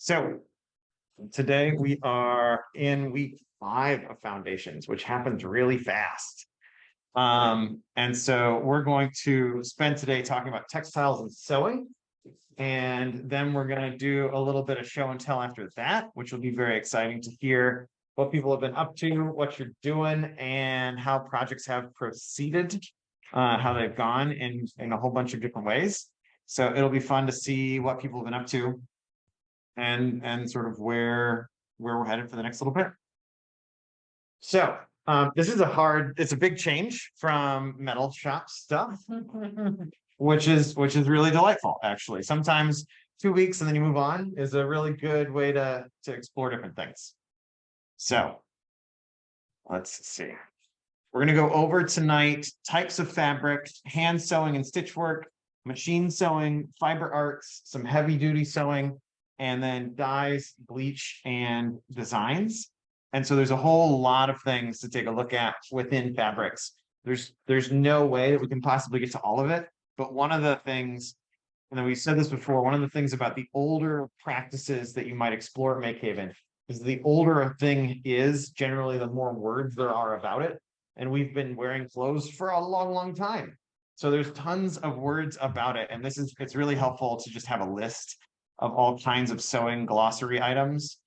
So today we are in week 5 of foundations, which happens really fast. And so we're going to spend today talking about textiles and sewing. And then we're going to do a little bit of show and tell after that, which will be very exciting to hear what people have been up to, what you're doing, and how projects have proceeded, how they've gone in a whole bunch of different ways. So it'll be fun to see what people have been up to and sort of where we're headed for the next little bit. So this is it's a big change from metal shop stuff, which is really delightful, actually. Sometimes 2 weeks and then you move on is a really good way to explore different things. So let's see. We're going to go over tonight types of fabric, hand sewing and stitch work, machine sewing, fiber arts, some heavy duty sewing, and then dyes, bleach, and designs. And so there's a whole lot of things to take a look at within fabrics. There's no way that we can possibly get to all of it. But one of the things, and then we said this before, one of the things about the older practices that you might explore at MakeHaven is the older a thing is, generally the more words there are about it. And we've been wearing clothes for a long, long time. So there's tons of words about it. And it's really helpful to just have a list of all kinds of sewing glossary items.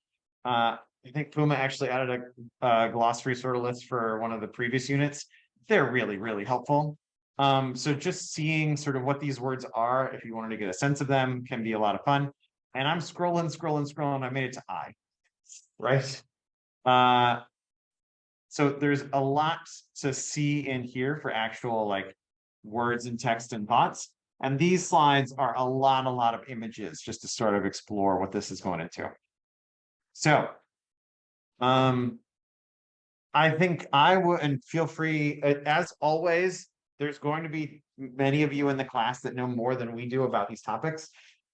I think Puma actually added a glossary sort of list for one of the previous units. They're really, really helpful. So just seeing sort of what these words are, if you wanted to get a sense of them, can be a lot of fun. And I'm scrolling. I made it to I, right? So there's a lot to see in here for actual like words and text and thoughts. And these slides are a lot of images just to sort of explore what this is going into. So I think I would, and feel free, as always, there's going to be many of you in the class that know more than we do about these topics.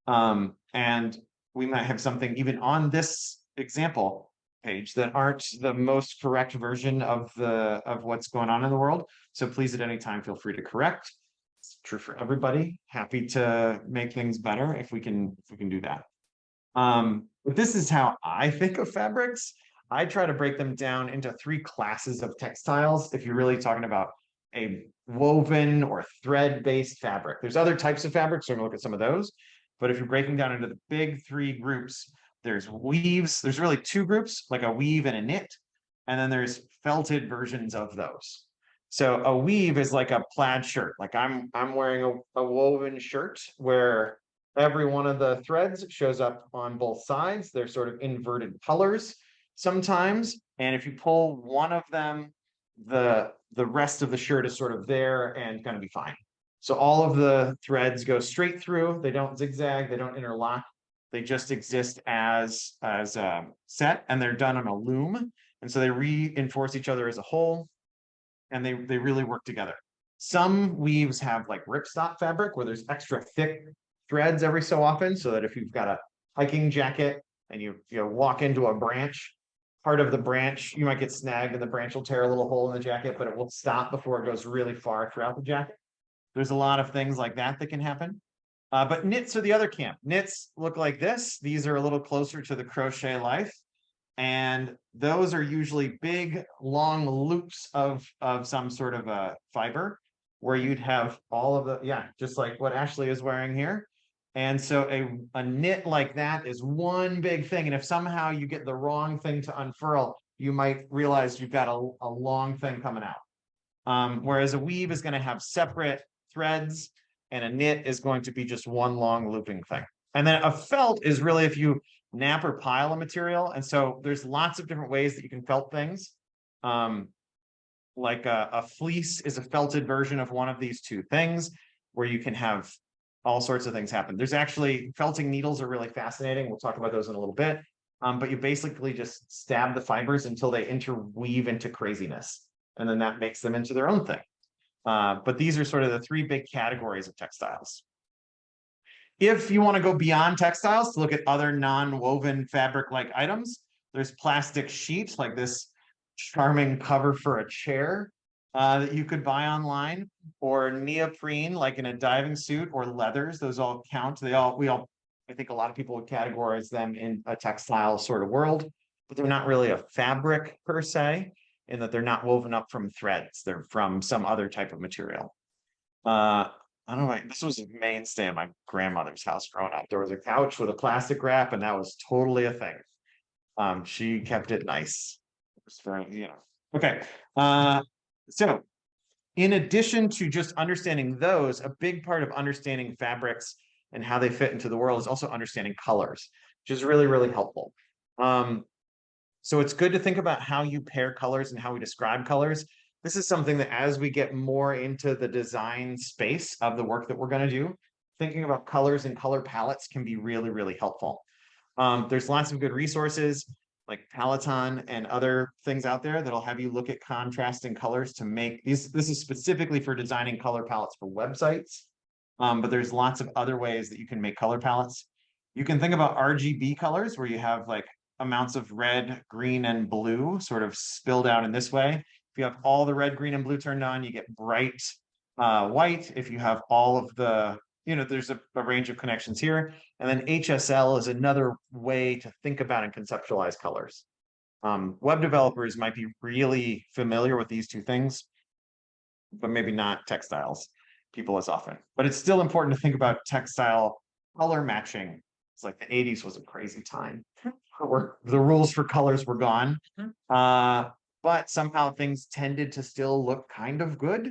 And we might have something even on this example page that aren't the most correct version of what's going on in the world. So please at any time feel free to correct. It's true for everybody. Happy to make things better if we can do that. But this is how I think of fabrics. I try to break them down into 3 classes of textiles. If you're really talking about a woven or thread-based fabric, there's other types of fabrics. So we're going to look at some of those. But if you're breaking down into the big 3 groups, there's weaves. There's really 2 groups, like a weave and a knit. And then there's felted versions of those. So a weave is like a plaid shirt. Like I'm wearing a woven shirt where every one of the threads shows up on both sides. They're sort of inverted colors sometimes. And if you pull one of them, the rest of the shirt is sort of there and going to be fine. So all of the threads go straight through. They don't zigzag. They don't interlock. They just exist as set, and they're done on a loom. And so they reinforce each other as a whole, and they really work together. Some weaves have like ripstop fabric where there's extra thick threads every so often, so that if you've got a hiking jacket and you walk into a branch, part of the branch, you might get snagged and the branch will tear a little hole in the jacket, but it will stop before it goes really far throughout the jacket. There's a lot of things like that can happen. But knits are the other camp. Knits look like this. These are a little closer to the crochet life. And those are usually big, long loops of some sort of a fiber where you'd have all of just like what Ashley is wearing here. And so a knit like that is one big thing. And if somehow you get the wrong thing to unfurl, you might realize you've got a long thing coming out. Whereas a weave is going to have separate threads, and a knit is going to be just one long looping thing. And then a felt is really if you nap or pile a material. And so there's lots of different ways that you can felt things. Like a fleece is a felted version of one of these 2 things where you can have all sorts of things happen. There's actually felting needles are really fascinating. We'll talk about those in a little bit. But you basically just stab the fibers until they interweave into craziness. And then that makes them into their own thing. But these are sort of the 3 big categories of textiles. If you want to go beyond textiles to look at other non-woven fabric-like items, there's plastic sheets like this charming cover for a chair that you could buy online, or neoprene like in a diving suit, or leathers. Those all count. We all I think a lot of people would categorize them in a textile sort of world, but they're not really a fabric per se, in that they're not woven up from threads. They're from some other type of material. I don't know, this was a mainstay in my grandmother's house growing up. There was a couch with a plastic wrap, and that was totally a thing. She kept it nice. It was very, Okay. So in addition to just understanding those, a big part of understanding fabrics and how they fit into the world is also understanding colors, which is really, really helpful. So it's good to think about how you pair colors and how we describe colors. This is something that as we get more into the design space of the work that we're going to do, thinking about colors and color palettes can be really, really helpful. There's lots of good resources like Peloton and other things out there that'll have you look at contrasting colors to make these. This is specifically for designing color palettes for websites, but there's lots of other ways that you can make color palettes. You can think about RGB colors where you have like amounts of red, green, and blue sort of spilled out in this way. If you have all the red, green, and blue turned on, you get bright white. If you have all of the, there's a range of connections here. And then HSL is another way to think about and conceptualize colors. Web developers might be really familiar with these two things, but maybe not textiles people as often. But it's still important to think about textile color matching. It's like the 80s was a crazy time where the rules for colors were gone. But somehow things tended to still look kind of good.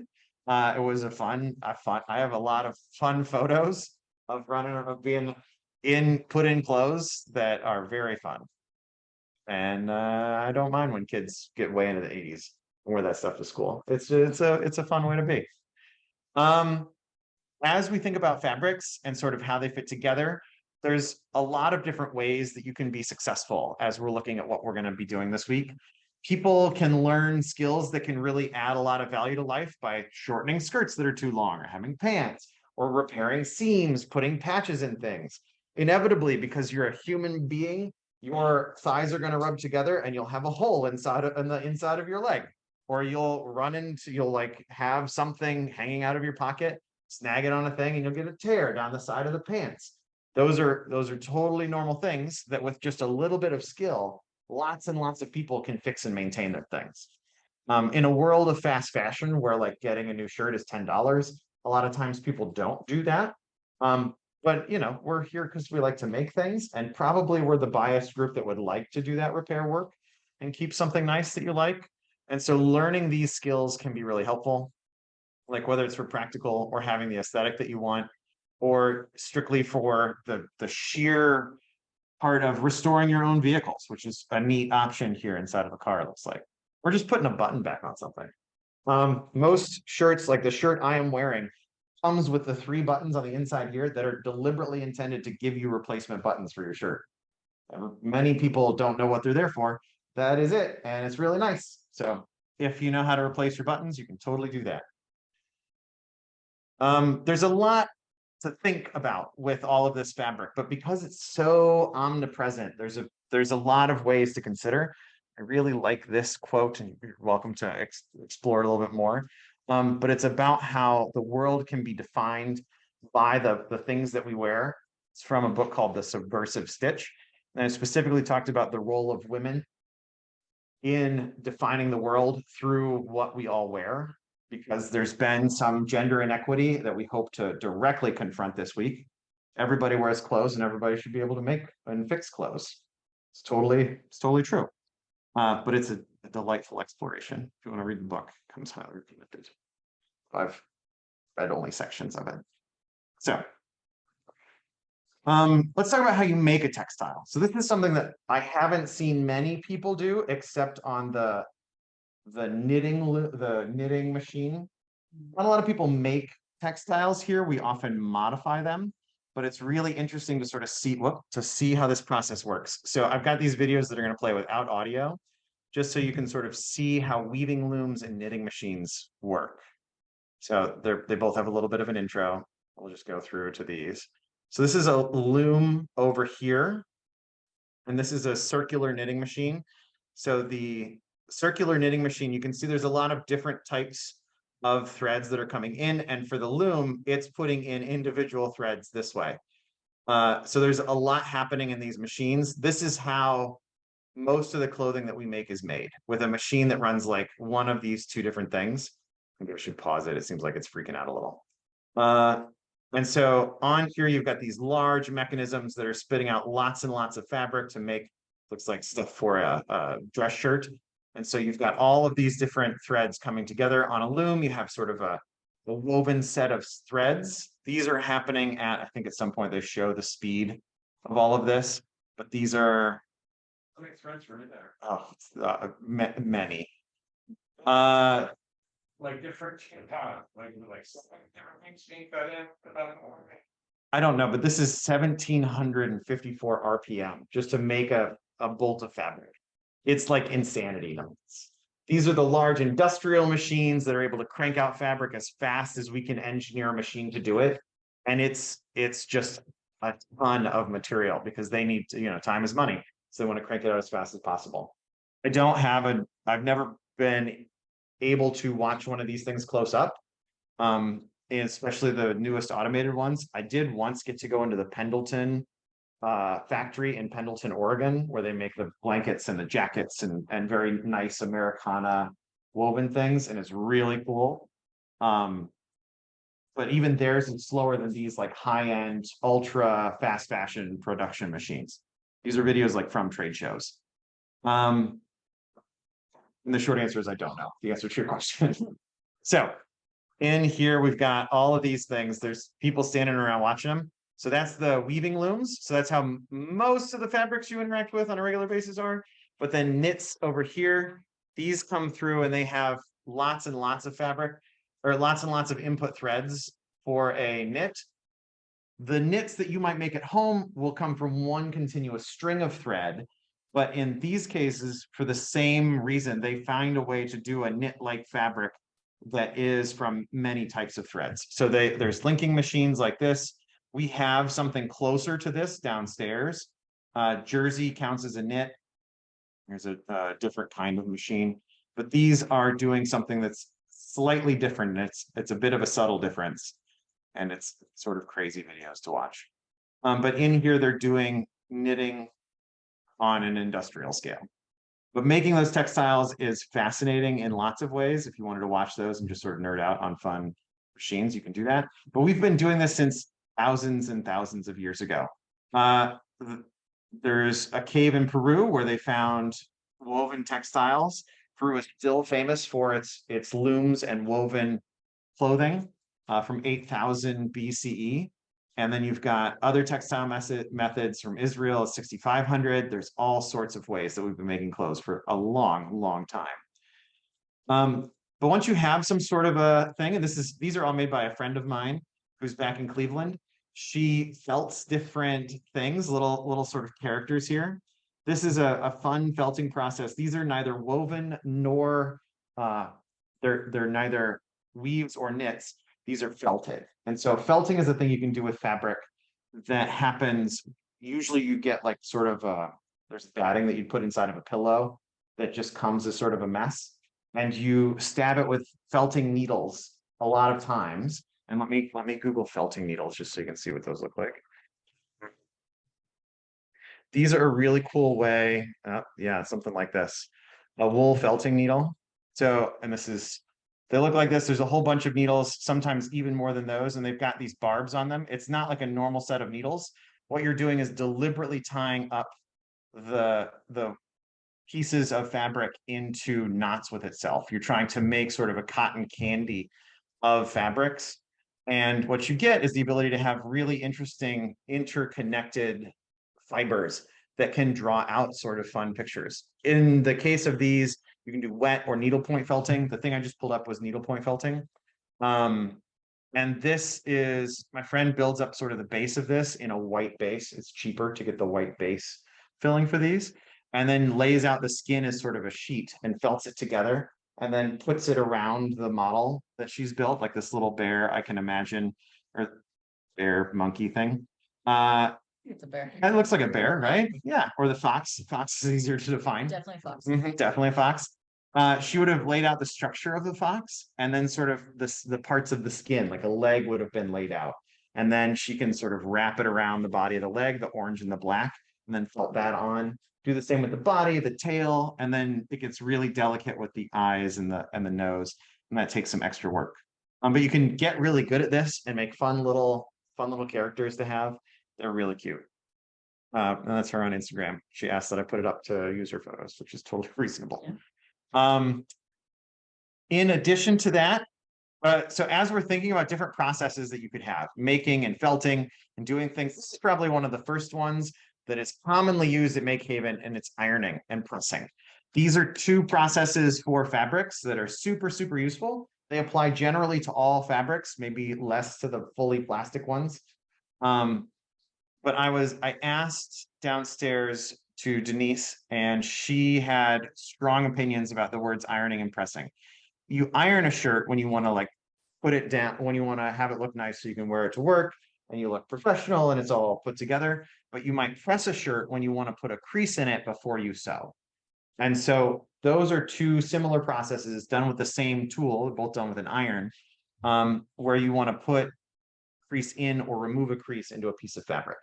It was I have a lot of fun photos of being put in clothes that are very fun. And I don't mind when kids get way into the 80s and wear that stuff to school. It's a fun way to be. As we think about fabrics and sort of how they fit together, there's a lot of different ways that you can be successful as we're looking at what we're going to be doing this week. People can learn skills that can really add a lot of value to life by shortening skirts that are too long, or having pants, or repairing seams, putting patches in things. Inevitably, because you're a human being, your thighs are going to rub together and you'll have a hole in the inside of your leg. Or you'll like have something hanging out of your pocket, snag it on a thing, and you'll get a tear down the side of the pants. Those are totally normal things that with just a little bit of skill, lots and lots of people can fix and maintain their things. In a world of fast fashion where like getting a new shirt is $10, a lot of times people don't do that. But we're here because we like to make things, and probably we're the biased group that would like to do that repair work and keep something nice that you like. And so learning these skills can be really helpful, like whether it's for practical or having the aesthetic that you want, or strictly for the sheer part of restoring your own vehicles, which is a neat option here inside of a car, it looks like. Or just putting a button back on something. Most shirts, like the shirt I am wearing, comes with the 3 buttons on the inside here that are deliberately intended to give you replacement buttons for your shirt. Many people don't know what they're there for. That is it, and it's really nice. So if you know how to replace your buttons, you can totally do that. There's a lot to think about with all of this fabric, but because it's so omnipresent, there's a lot of ways to consider. I really like this quote, and you're welcome to explore it a little bit more. But it's about how the world can be defined by the things that we wear. It's from a book called The Subversive Stitch, and it specifically talked about the role of women in defining the world through what we all wear, because there's been some gender inequity that we hope to directly confront this week. Everybody wears clothes, and everybody should be able to make and fix clothes. It's totally true. But it's a delightful exploration. If you want to read the book, it comes highly recommended. I've read only sections of it. So let's talk about how you make a textile. So this is something that I haven't seen many people do except on the knitting machine. Not a lot of people make textiles here. We often modify them, but it's really interesting to sort of see how this process works. So I've got these videos that are going to play without audio, just so you can sort of see how weaving looms and knitting machines work. So they both have a little bit of an intro. We'll just go through to these. So this is a loom over here, and this is a circular knitting machine. So the circular knitting machine, you can see there's a lot of different types of threads that are coming in, and for the loom, it's putting in individual threads this way. So there's a lot happening in these machines. This is how most of the clothing that we make is made, with a machine that runs like one of these two different things. Maybe I should pause it. It seems like it's freaking out a little. Uh, and so on here, you've got these large mechanisms that are spitting out lots and lots of fabric to make, looks like stuff for a dress shirt. And so you've got all of these different threads coming together on a loom. You have sort of a woven set of threads. These are happening at, I think at some point they show the speed of all of this, but these are, how many threads are in there? Oh, many. Like different, like different things being fed in. I don't know, but this is 1754 RPM just to make a bolt of fabric. It's like insanity numbers. These are the large industrial machines that are able to crank out fabric as fast as we can engineer a machine to do it. And it's just a ton of material because they need to, time is money. So they want to crank it out as fast as possible. I've never been able to watch one of these things close up. And especially the newest automated ones. I did once get to go into the Pendleton factory in Pendleton, Oregon, where they make the blankets and the jackets and very nice Americana woven things, and it's really cool. But even theirs is slower than these like high-end, ultra fast fashion production machines. These are videos like from trade shows. And the short answer is I don't know the answer to your question. So in here, we've got all of these things. There's people standing around watching them. So that's the weaving looms. So that's how most of the fabrics you interact with on a regular basis are. But then knits over here, these come through and they have lots and lots of fabric, or lots and lots of input threads for a knit. The knits that you might make at home will come from one continuous string of thread. But in these cases, for the same reason, they find a way to do a knit-like fabric that is from many types of threads. So there's linking machines like this. We have something closer to this downstairs. Jersey counts as a knit. There's a different kind of machine, but these are doing something that's slightly different. It's a bit of a subtle difference, and it's sort of crazy videos to watch. But in here, they're doing knitting on an industrial scale. But making those textiles is fascinating in lots of ways. If you wanted to watch those and just sort of nerd out on fun machines, you can do that. But we've been doing this since thousands and thousands of years ago. There's a cave in Peru where they found woven textiles. Peru is still famous for its looms and woven clothing from 8000 BCE. And then you've got other textile methods from Israel, 6500. There's all sorts of ways that we've been making clothes for a long, long time. But once you have some sort of a thing, and these are all made by a friend of mine who's back in Cleveland. She felts different things, little sort of characters here. This is a fun felting process. These are neither woven nor they're neither weaves or knits. These are felted. And so felting is a thing you can do with fabric that happens. Usually you get like sort of there's batting that you put inside of a pillow that just comes as sort of a mess. And you stab it with felting needles a lot of times. And let me Google felting needles just so you can see what those look like. These are a really cool way. Yeah, something like this. A wool felting needle. So, and they look like this. There's a whole bunch of needles, sometimes even more than those, and they've got these barbs on them. It's not like a normal set of needles. What you're doing is deliberately tying up the pieces of fabric into knots with itself. You're trying to make sort of a cotton candy of fabrics. And what you get is the ability to have really interesting interconnected fibers that can draw out sort of fun pictures. In the case of these, you can do wet or needlepoint felting. The thing I just pulled up was needlepoint felting. And this is, my friend builds up sort of the base of this in a white base. It's cheaper to get the white base filling for these, and then lays out the skin as sort of a sheet and felts it together, and then puts it around the model that she's built, like this little bear, I can imagine, or bear monkey thing. It's a bear. It looks like a bear, right? Yeah, or the fox. Fox is easier to define. Definitely a fox. Definitely a fox. She would have laid out the structure of the fox, and then sort of the parts of the skin, like a leg would have been laid out. And then she can sort of wrap it around the body of the leg, the orange and the black, and then felt that on. Do the same with the body, the tail, and then it gets really delicate with the eyes and the nose, and that takes some extra work. But you can get really good at this and make fun little characters to have. They're really cute. And that's her on Instagram. She asked that I put it up to use her photos, which is totally reasonable. Yeah. In addition to that, so as we're thinking about different processes that you could have, making and felting and doing things, this is probably one of the first ones that is commonly used at MakeHaven, and it's ironing and pressing. These are two processes for fabrics that are super, super useful. They apply generally to all fabrics, maybe less to the fully plastic ones. But I asked downstairs to Denise, and she had strong opinions about the words ironing and pressing. You iron a shirt when you want to like put it down, when you want to have it look nice so you can wear it to work and you look professional and it's all put together. But you might press a shirt when you want to put a crease in it before you sew. And so those are two similar processes done with the same tool, both done with an iron, where you want to put crease in or remove a crease into a piece of fabric.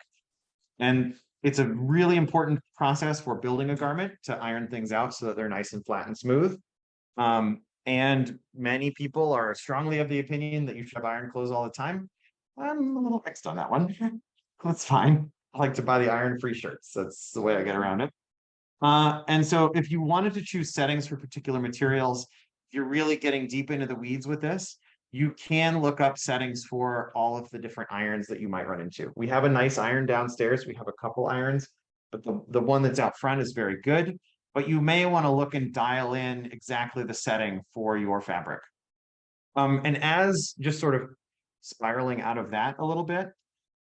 And it's a really important process for building a garment to iron things out so that they're nice and flat and smooth. And many people are strongly of the opinion that you should have iron clothes all the time. I'm a little mixed on that one. That's fine. I like to buy the iron-free shirts. That's the way I get around it. And so if you wanted to choose settings for particular materials, if you're really getting deep into the weeds with this, you can look up settings for all of the different irons that you might run into. We have a nice iron downstairs. We have a couple irons, but the one that's out front is very good. But you may want to look and dial in exactly the setting for your fabric. And as just sort of spiraling out of that a little bit,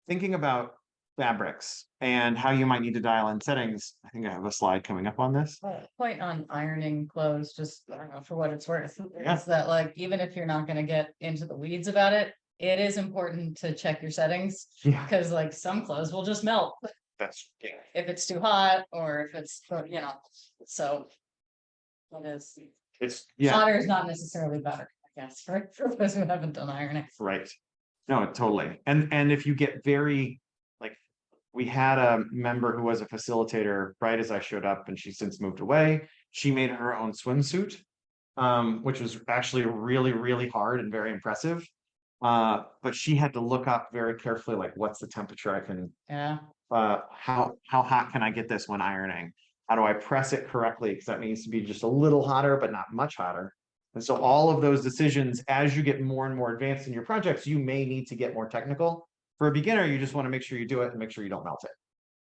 thinking about fabrics and how you might need to dial in settings. I think I have a slide coming up on this. Point on ironing clothes, just I don't know, for what it's worth, Yeah. is that like even if you're not going to get into the weeds about it, it is important to check your settings Yeah, because like some clothes will just melt that's if it's too hot or if it's so it is. it's Hotter is not necessarily better, I guess, for those who haven't done ironing. right. No, totally. And if you get very like, we had a member who was a facilitator right as I showed up, and she's since moved away. She made her own swimsuit, which was actually really, really hard and very impressive. But she had to look up very carefully, like, what's the temperature I can, how hot can I get this when ironing? How do I press it correctly? Because that needs to be just a little hotter, but not much hotter. And so all of those decisions, as you get more and more advanced in your projects, you may need to get more technical. For a beginner, you just want to make sure you do it and make sure you don't melt it,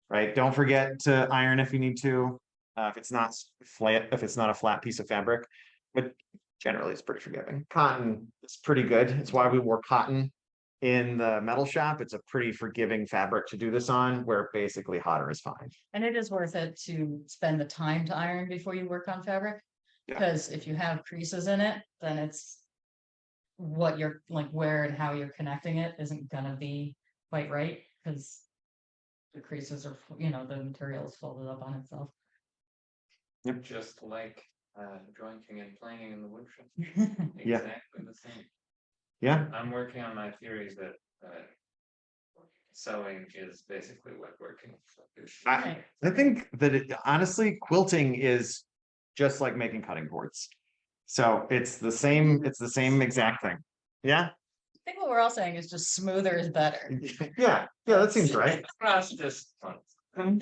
right? Don't forget to iron if you need to, if it's not flat, if it's not a flat piece of fabric, but generally it's pretty forgiving. Cotton is pretty good. It's why we wore cotton in the metal shop. It's a pretty forgiving fabric to do this on, where basically hotter is fine. And it is worth it to spend the time to iron before you work on fabric. Yeah. Because if you have creases in it, then it's what you're like where and how you're connecting it isn't gonna be quite right because the creases are, the material is folded up on itself. Yep. Just like jointing and planing in the woodshop. Yeah. Exactly the same. Yeah. I'm working on my theories that sewing is basically woodworking. I think that honestly, quilting is just like making cutting boards. So it's the same exact thing. Yeah. I think what we're all saying is just smoother is better. Yeah, that seems right. That's just fun.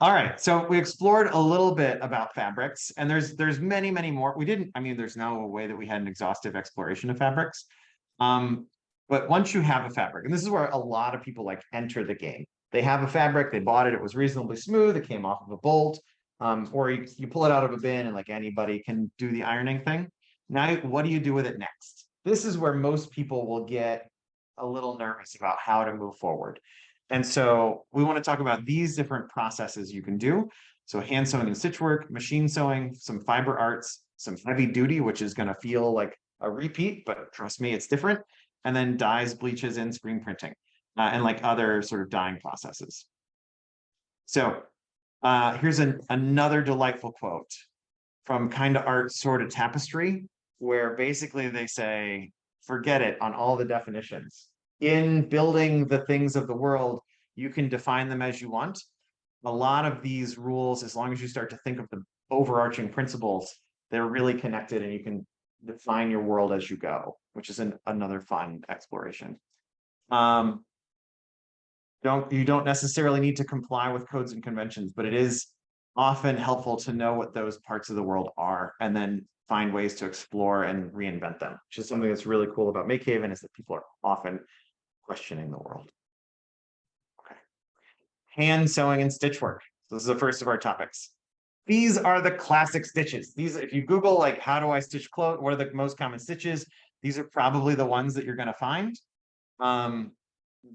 All right, so we explored a little bit about fabrics, and there's many more. There's no way that we had an exhaustive exploration of fabrics. But once you have a fabric, and this is where a lot of people like enter the game. They have a fabric, they bought it, it was reasonably smooth, it came off of a bolt, or you pull it out of a bin and like anybody can do the ironing thing. Now, what do you do with it next? This is where most people will get a little nervous about how to move forward. And so we want to talk about these different processes you can do. So hand sewing and stitch work, machine sewing, some fiber arts, some heavy duty, which is going to feel like a repeat, but trust me, it's different. And then dyes, bleaches, and screen printing, and like other sort of dyeing processes. So here's another delightful quote from Kinda Art Sorta Tapestry, where basically they say, forget it on all the definitions. in building the things of the world, you can define them as you want. A lot of these rules, as long as you start to think of the overarching principles, they're really connected and you can define your world as you go, which is another fun exploration. You don't necessarily need to comply with codes and conventions, but it is often helpful to know what those parts of the world are and then find ways to explore and reinvent them, which is something that's really cool about MakeHaven, is that people are often questioning the world. Okay. Hand sewing and stitch work. So this is the first of our topics. These are the classic stitches. These, if you Google like, how do I stitch clothes? What are the most common stitches? These are probably the ones that you're going to find.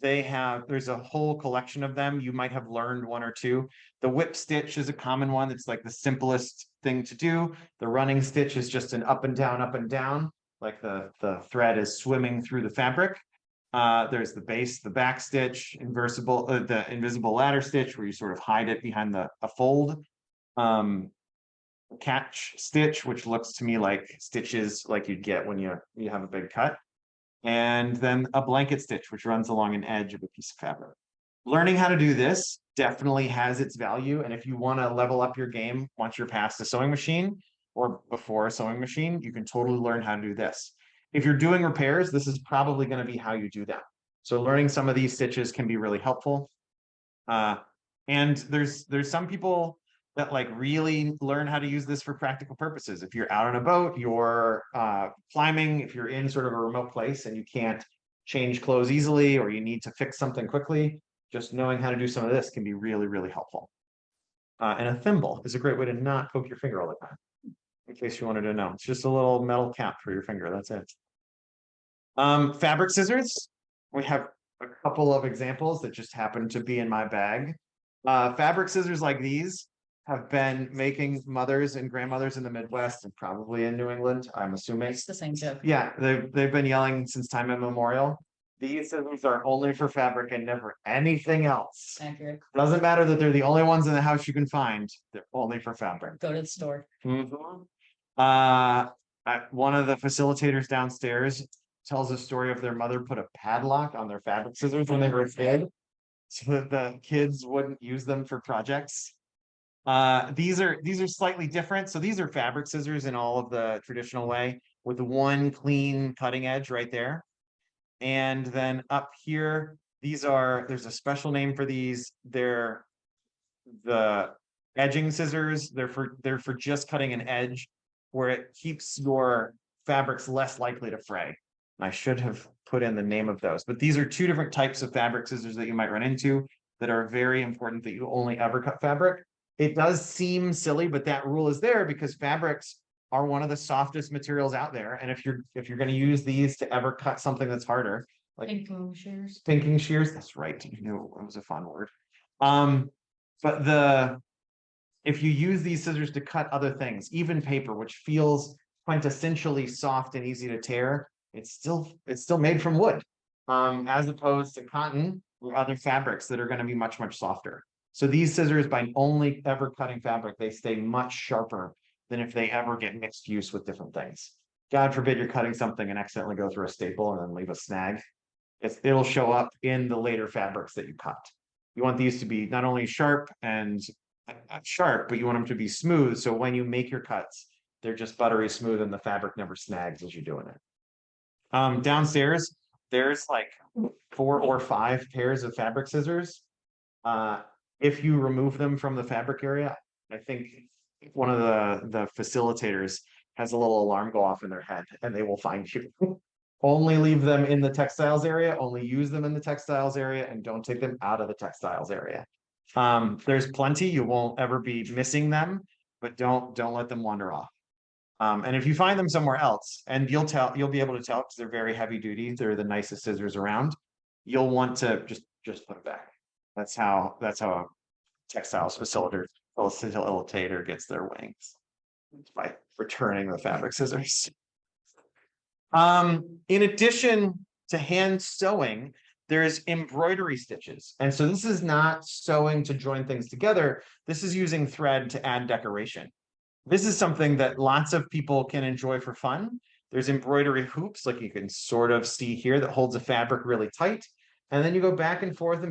There's a whole collection of them. You might have learned one or two. The whip stitch is a common one. It's like the simplest thing to do. The running stitch is just an up and down, like the thread is swimming through the fabric. There's the base, the back stitch, the invisible ladder stitch, where you sort of hide it behind a fold. Catch stitch, which looks to me like stitches like you'd get when you have a big cut. And then a blanket stitch, which runs along an edge of a piece of fabric. Learning how to do this definitely has its value. And if you want to level up your game once you're past a sewing machine or before a sewing machine, you can totally learn how to do this. If you're doing repairs, this is probably going to be how you do them. So learning some of these stitches can be really helpful. And there's some people that like really learn how to use this for practical purposes. If you're out on a boat, you're climbing, if you're in sort of a remote place and you can't change clothes easily, or you need to fix something quickly, just knowing how to do some of this can be really, really helpful. And a thimble is a great way to not poke your finger all the time, in case you wanted to know. It's just a little metal cap for your finger, that's it. Fabric scissors. We have a couple of examples that just happen to be in my bag. Fabric scissors like these have been making mothers and grandmothers in the Midwest and probably in New England, I'm assuming. It's the same joke. Yeah, they've been yelling since time immemorial. These scissors are only for fabric and never anything else. Accurate. Doesn't matter that they're the only ones in the house you can find. They're only for fabric. Go to the store. One of the facilitators downstairs tells a story of their mother put a padlock on their fabric scissors when they were a kid, so that the kids wouldn't use them for projects. These are slightly different. So these are fabric scissors in all of the traditional way, with one clean cutting edge right there. And then up here, there's a special name for these. They're the edging scissors. They're for just cutting an edge where it keeps your fabrics less likely to fray. I should have put in the name of those, but these are two different types of fabric scissors that you might run into that are very important, that you only ever cut fabric. It does seem silly, but that rule is there because fabrics are one of the softest materials out there. And if you're going to use these to ever cut something that's harder, like Pinking shears. pinking shears, that's right. You knew it was a fun word. But if you use these scissors to cut other things, even paper, which feels quintessentially soft and easy to tear, it's still made from wood, as opposed to cotton or other fabrics that are going to be much, much softer. So these scissors, by only ever cutting fabric, they stay much sharper than if they ever get mixed use with different things. God forbid you're cutting something and accidentally go through a staple and then leave a snag. It'll show up in the later fabrics that you cut. You want these to be not only sharp, but you want them to be smooth. So when you make your cuts, they're just buttery smooth and the fabric never snags as you're doing it. Downstairs, there's like 4 or 5 pairs of fabric scissors. If you remove them from the fabric area, I think one of the facilitators has a little alarm go off in their head and they will find you. Only leave them in the textiles area, only use them in the textiles area, and don't take them out of the textiles area. There's plenty, you won't ever be missing them, but don't let them wander off. And if you find them somewhere else, and you'll be able to tell because they're very heavy duty, they're the nicest scissors around, you'll want to just put them back. That's how a textiles facilitator gets their wings, by returning the fabric scissors. In addition to hand sewing, there's embroidery stitches. And so this is not sewing to join things together. This is using thread to add decoration. This is something that lots of people can enjoy for fun. There's embroidery hoops, like you can sort of see here, that holds the fabric really tight. And then you go back and forth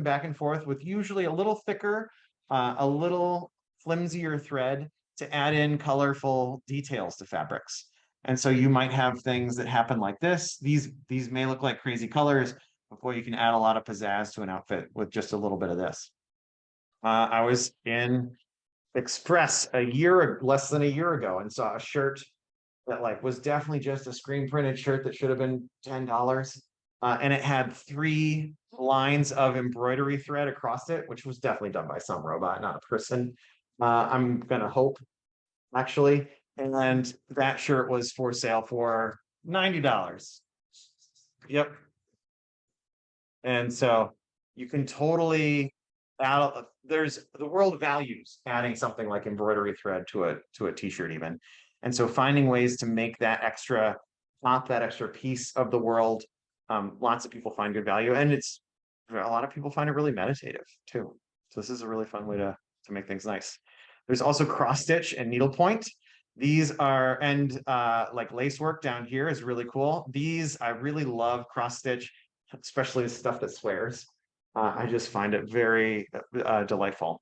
with usually a little thicker, a little flimsier thread to add in colorful details to fabrics. And so you might have things that happen like this. These may look like crazy colors, but boy, you can add a lot of pizzazz to an outfit with just a little bit of this. I was in Express less than a year ago, and saw a shirt that like was definitely just a screen printed shirt that should have been $10. And it had 3 lines of embroidery thread across it, which was definitely done by some robot, not a person. I'm gonna hope, actually. And that shirt was for sale for $90. Yep. And so you can totally there's the world values adding something like embroidery thread to a t-shirt even. And so finding ways to make that extra pop, that extra piece of the world, lots of people find good value, and a lot of people find it really meditative too. So this is a really fun way to make things nice. There's also cross stitch and needlepoint. These are, and like lace work down here is really cool. These, I really love cross stitch, especially the stuff that swears. I just find it very delightful.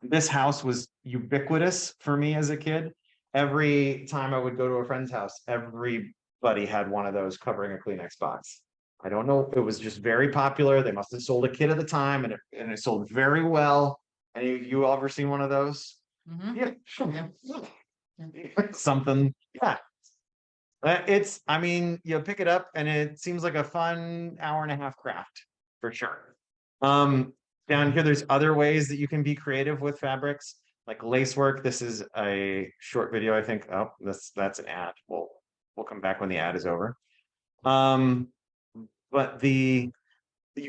This house was ubiquitous for me as a kid. Every time I would go to a friend's house, everybody had one of those covering a Kleenex box. I don't know, it was just very popular. They must have sold a kit at the time, and it sold very well. Any of you ever seen one of those? Yeah, sure. Something, yeah. I mean, you pick it up and it seems like a fun hour-and-a-half craft for sure. Down here, there's other ways that you can be creative with fabrics, like lace work. This is a short video, I think. Oh, that's an ad. We'll come back when the ad is over. But you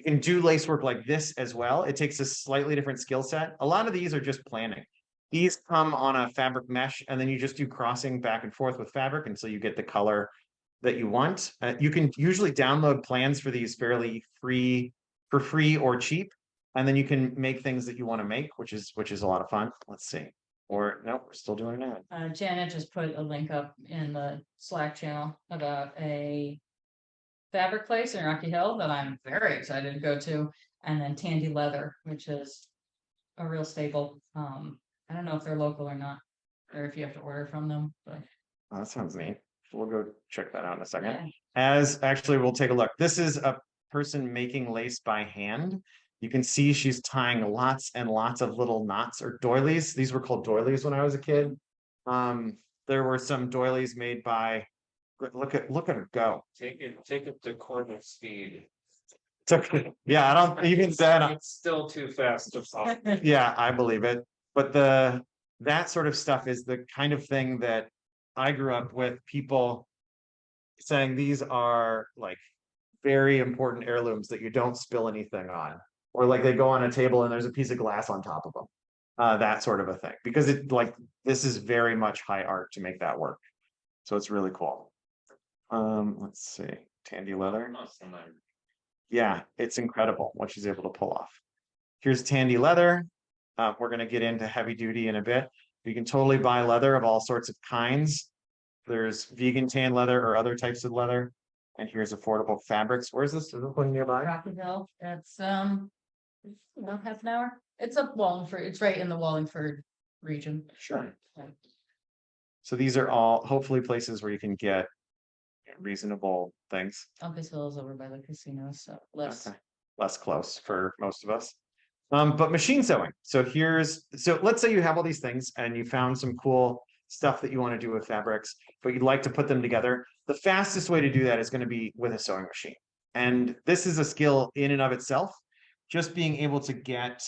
can do lace work like this as well. It takes a slightly different skill set. A lot of these are just planning. These come on a fabric mesh, and then you just do crossing back and forth with fabric until you get the color that you want. You can usually download plans for these fairly for free or cheap, and then you can make things that you want to make, which is a lot of fun. Let's see. Or no, we're still doing an ad. Janet just put a link up in the Slack channel about a fabric place in Rocky Hill that I'm very excited to go to, and then Tandy Leather, which is a real staple. I don't know if they're local or not, or if you have to order from them, but Oh, that sounds neat. We'll go check that out in a second. yeah. As actually, we'll take a look. This is a person making lace by hand. You can see she's tying lots and lots of little knots or doilies. These were called doilies when I was a kid. There were some doilies made by, look at her go. Take it to corner speed. Yeah, I don't even that. It's still too fast to follow. Yeah, I believe it. But that sort of stuff is the kind of thing that I grew up with, people saying these are like very important heirlooms that you don't spill anything on, or like they go on a table and there's a piece of glass on top of them, that sort of a thing, because this is very much high art to make that work. So it's really cool. Let's see, Tandy Leather. Yeah, it's incredible what she's able to pull off. Here's Tandy Leather. We're going to get into heavy duty in a bit. You can totally buy leather of all sorts of kinds. There's vegan tan leather or other types of leather. And here's affordable fabrics. Where's this? Is this one nearby? Rocky Hill. It's about half an hour. It's up Wallingford. It's right in the Wallingford region. Sure. So these are all hopefully places where you can get reasonable things. Uncas Hill is over by the casino, so less. Okay. Less close for most of us. But machine sewing. So let's say you have all these things and you found some cool stuff that you want to do with fabrics, but you'd like to put them together. The fastest way to do that is going to be with a sewing machine. And this is a skill in and of itself, just being able to get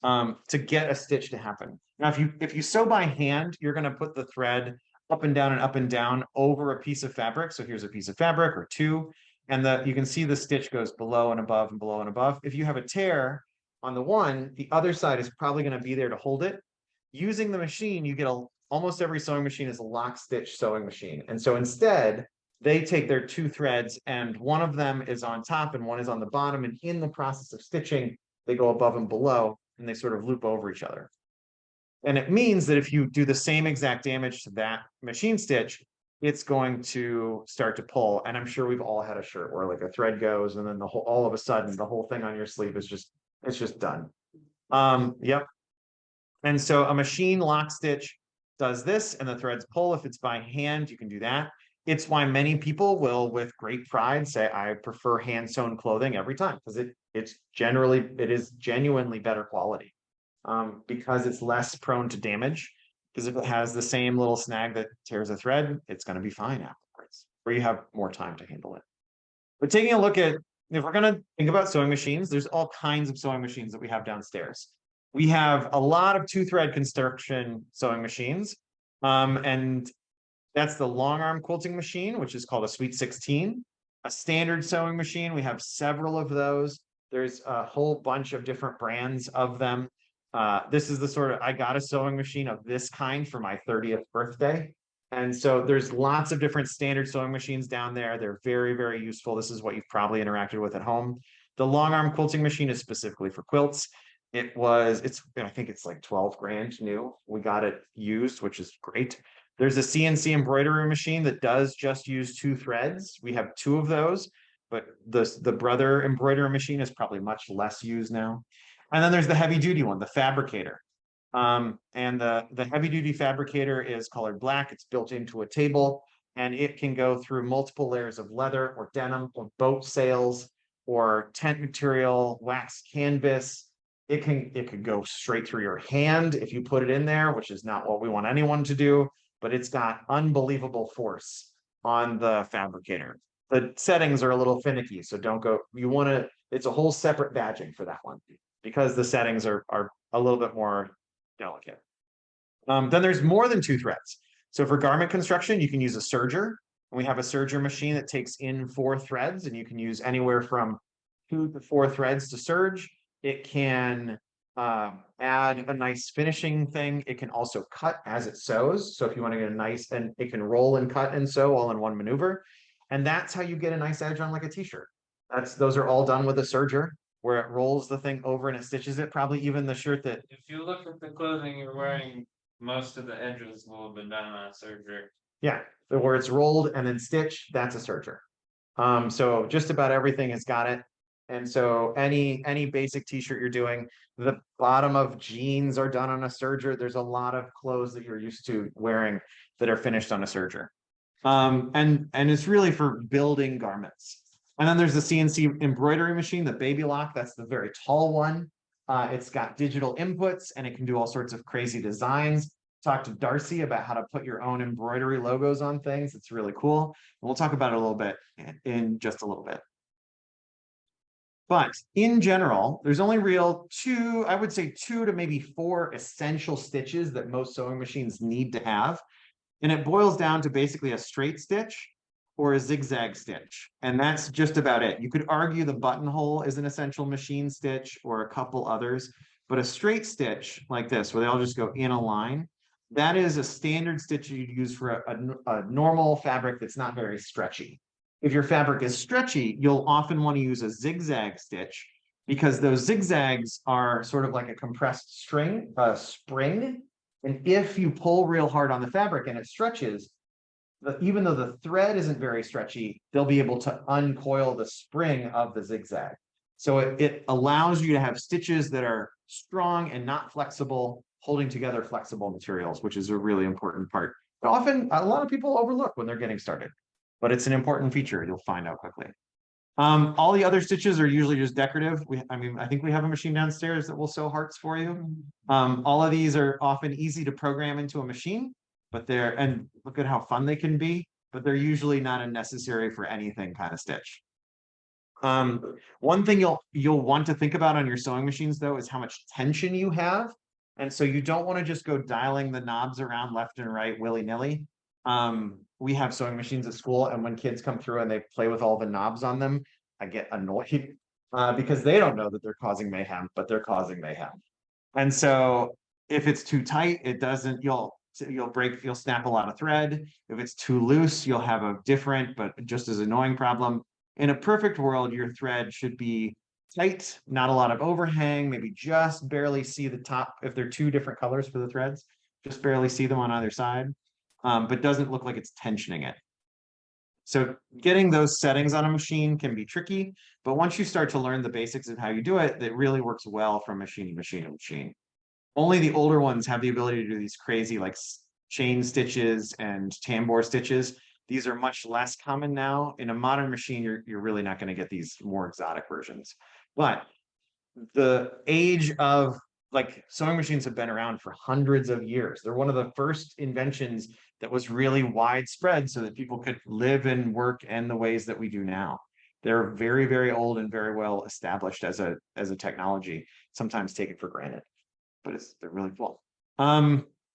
a stitch to happen. Now, if you sew by hand, you're going to put the thread up and down over a piece of fabric. So here's a piece of fabric or two, and you can see the stitch goes below and above and below and above. If you have a tear on the one, the other side is probably going to be there to hold it. Using the machine, you get almost every sewing machine is a lock stitch sewing machine. And so instead, they take their 2 threads and one of them is on top and one is on the bottom. And in the process of stitching, they go above and below and they sort of loop over each other. And it means that if you do the same exact damage to that machine stitch, it's going to start to pull. And I'm sure we've all had a shirt where like a thread goes and then the whole, all of a sudden the whole thing on your sleeve is just, it's just done. Yep. And so a machine lock stitch does this and the threads pull. If it's by hand, you can do that. It's why many people will, with great pride, say, I prefer hand sewn clothing every time because it is genuinely better quality, because it's less prone to damage. Because if it has the same little snag that tears a thread, it's going to be fine afterwards, or you have more time to handle it. But taking a look at, if we're going to think about sewing machines, there's all kinds of sewing machines that we have downstairs. We have a lot of two-thread construction sewing machines. And that's the long arm quilting machine, which is called a Sweet 16. A standard sewing machine, we have several of those. There's a whole bunch of different brands of them. This is the sort of, I got a sewing machine of this kind for my 30th birthday. And so there's lots of different standard sewing machines down there. They're very, very useful. This is what you've probably interacted with at home. The long arm quilting machine is specifically for quilts. I think it's like 12 grand new. We got it used, which is great. There's a CNC embroidery machine that does just use 2 threads. We have 2 of those, but the brother embroidery machine is probably much less used now. And then there's the heavy duty one, the Fabricator. And the heavy duty Fabricator is colored black. It's built into a table and it can go through multiple layers of leather or denim or boat sails or tent material, wax canvas. It could go straight through your hand if you put it in there, which is not what we want anyone to do, but it's got unbelievable force on the Fabricator. The settings are a little finicky, so don't go, it's a whole separate badging for that one because the settings are a little bit more delicate. Then there's more than 2 threads. So for garment construction, you can use a serger. We have a serger machine that takes in 4 threads, and you can use anywhere from 2 to 4 threads to serge. It can add a nice finishing thing. It can also cut as it sews. So if you want to get a nice, and it can roll and cut and sew all in one maneuver. And that's how you get a nice edge on like a t-shirt. Those are all done with a serger where it rolls the thing over and it stitches it. Probably even the shirt that, If you look at the clothing you're wearing, most of the edges will have been done on surgery. yeah, where it's rolled and then stitched, that's a serger. So just about everything has got it. And so any basic t-shirt you're doing, the bottom of jeans are done on a serger. There's a lot of clothes that you're used to wearing that are finished on a serger. And it's really for building garments. And then there's the CNC embroidery machine, the Baby Lock. That's the very tall one. It's got digital inputs and it can do all sorts of crazy designs. Talk to Darcy about how to put your own embroidery logos on things. It's really cool. And we'll talk about it a little bit in just a little bit. But in general, there's only I would say 2 to maybe 4 essential stitches that most sewing machines need to have. And it boils down to basically a straight stitch or a zigzag stitch. And that's just about it. You could argue the buttonhole is an essential machine stitch or a couple others, but a straight stitch like this, where they all just go in a line, that is a standard stitch you'd use for a normal fabric that's not very stretchy. If your fabric is stretchy, you'll often want to use a zigzag stitch because those zigzags are sort of like a compressed spring. And if you pull real hard on the fabric and it stretches, even though the thread isn't very stretchy, they'll be able to uncoil the spring of the zigzag. So it allows you to have stitches that are strong and not flexible, holding together flexible materials, which is a really important part. But often, a lot of people overlook when they're getting started. But it's an important feature, you'll find out quickly. All the other stitches are usually just decorative. I think we have a machine downstairs that will sew hearts for you. All of these are often easy to program into a machine, and look at how fun they can be, but they're usually not a necessary for anything kind of stitch. One thing you'll want to think about on your sewing machines though is how much tension you have. And so you don't want to just go dialing the knobs around left and right willy-nilly. We have sewing machines at school, and when kids come through and they play with all the knobs on them, I get annoyed because they don't know that they're causing mayhem, but they're causing mayhem. And so if it's too tight, you'll snap a lot of thread. If it's too loose, you'll have a different, but just as annoying problem. In a perfect world, your thread should be tight, not a lot of overhang, maybe just barely see the top. If they're 2 different colors for the threads, just barely see them on either side. but doesn't look like it's tensioning it. So getting those settings on a machine can be tricky, but once you start to learn the basics of how you do it, it really works well from machine to machine to machine. Only the older ones have the ability to do these crazy like chain stitches and tambour stitches. These are much less common now. In a modern machine, you're really not going to get these more exotic versions. But the age of like sewing machines have been around for hundreds of years. They're one of the first inventions that was really widespread so that people could live and work in the ways that we do now. They're very, very old and very well established as a technology, sometimes taken for granted, but they're really cool.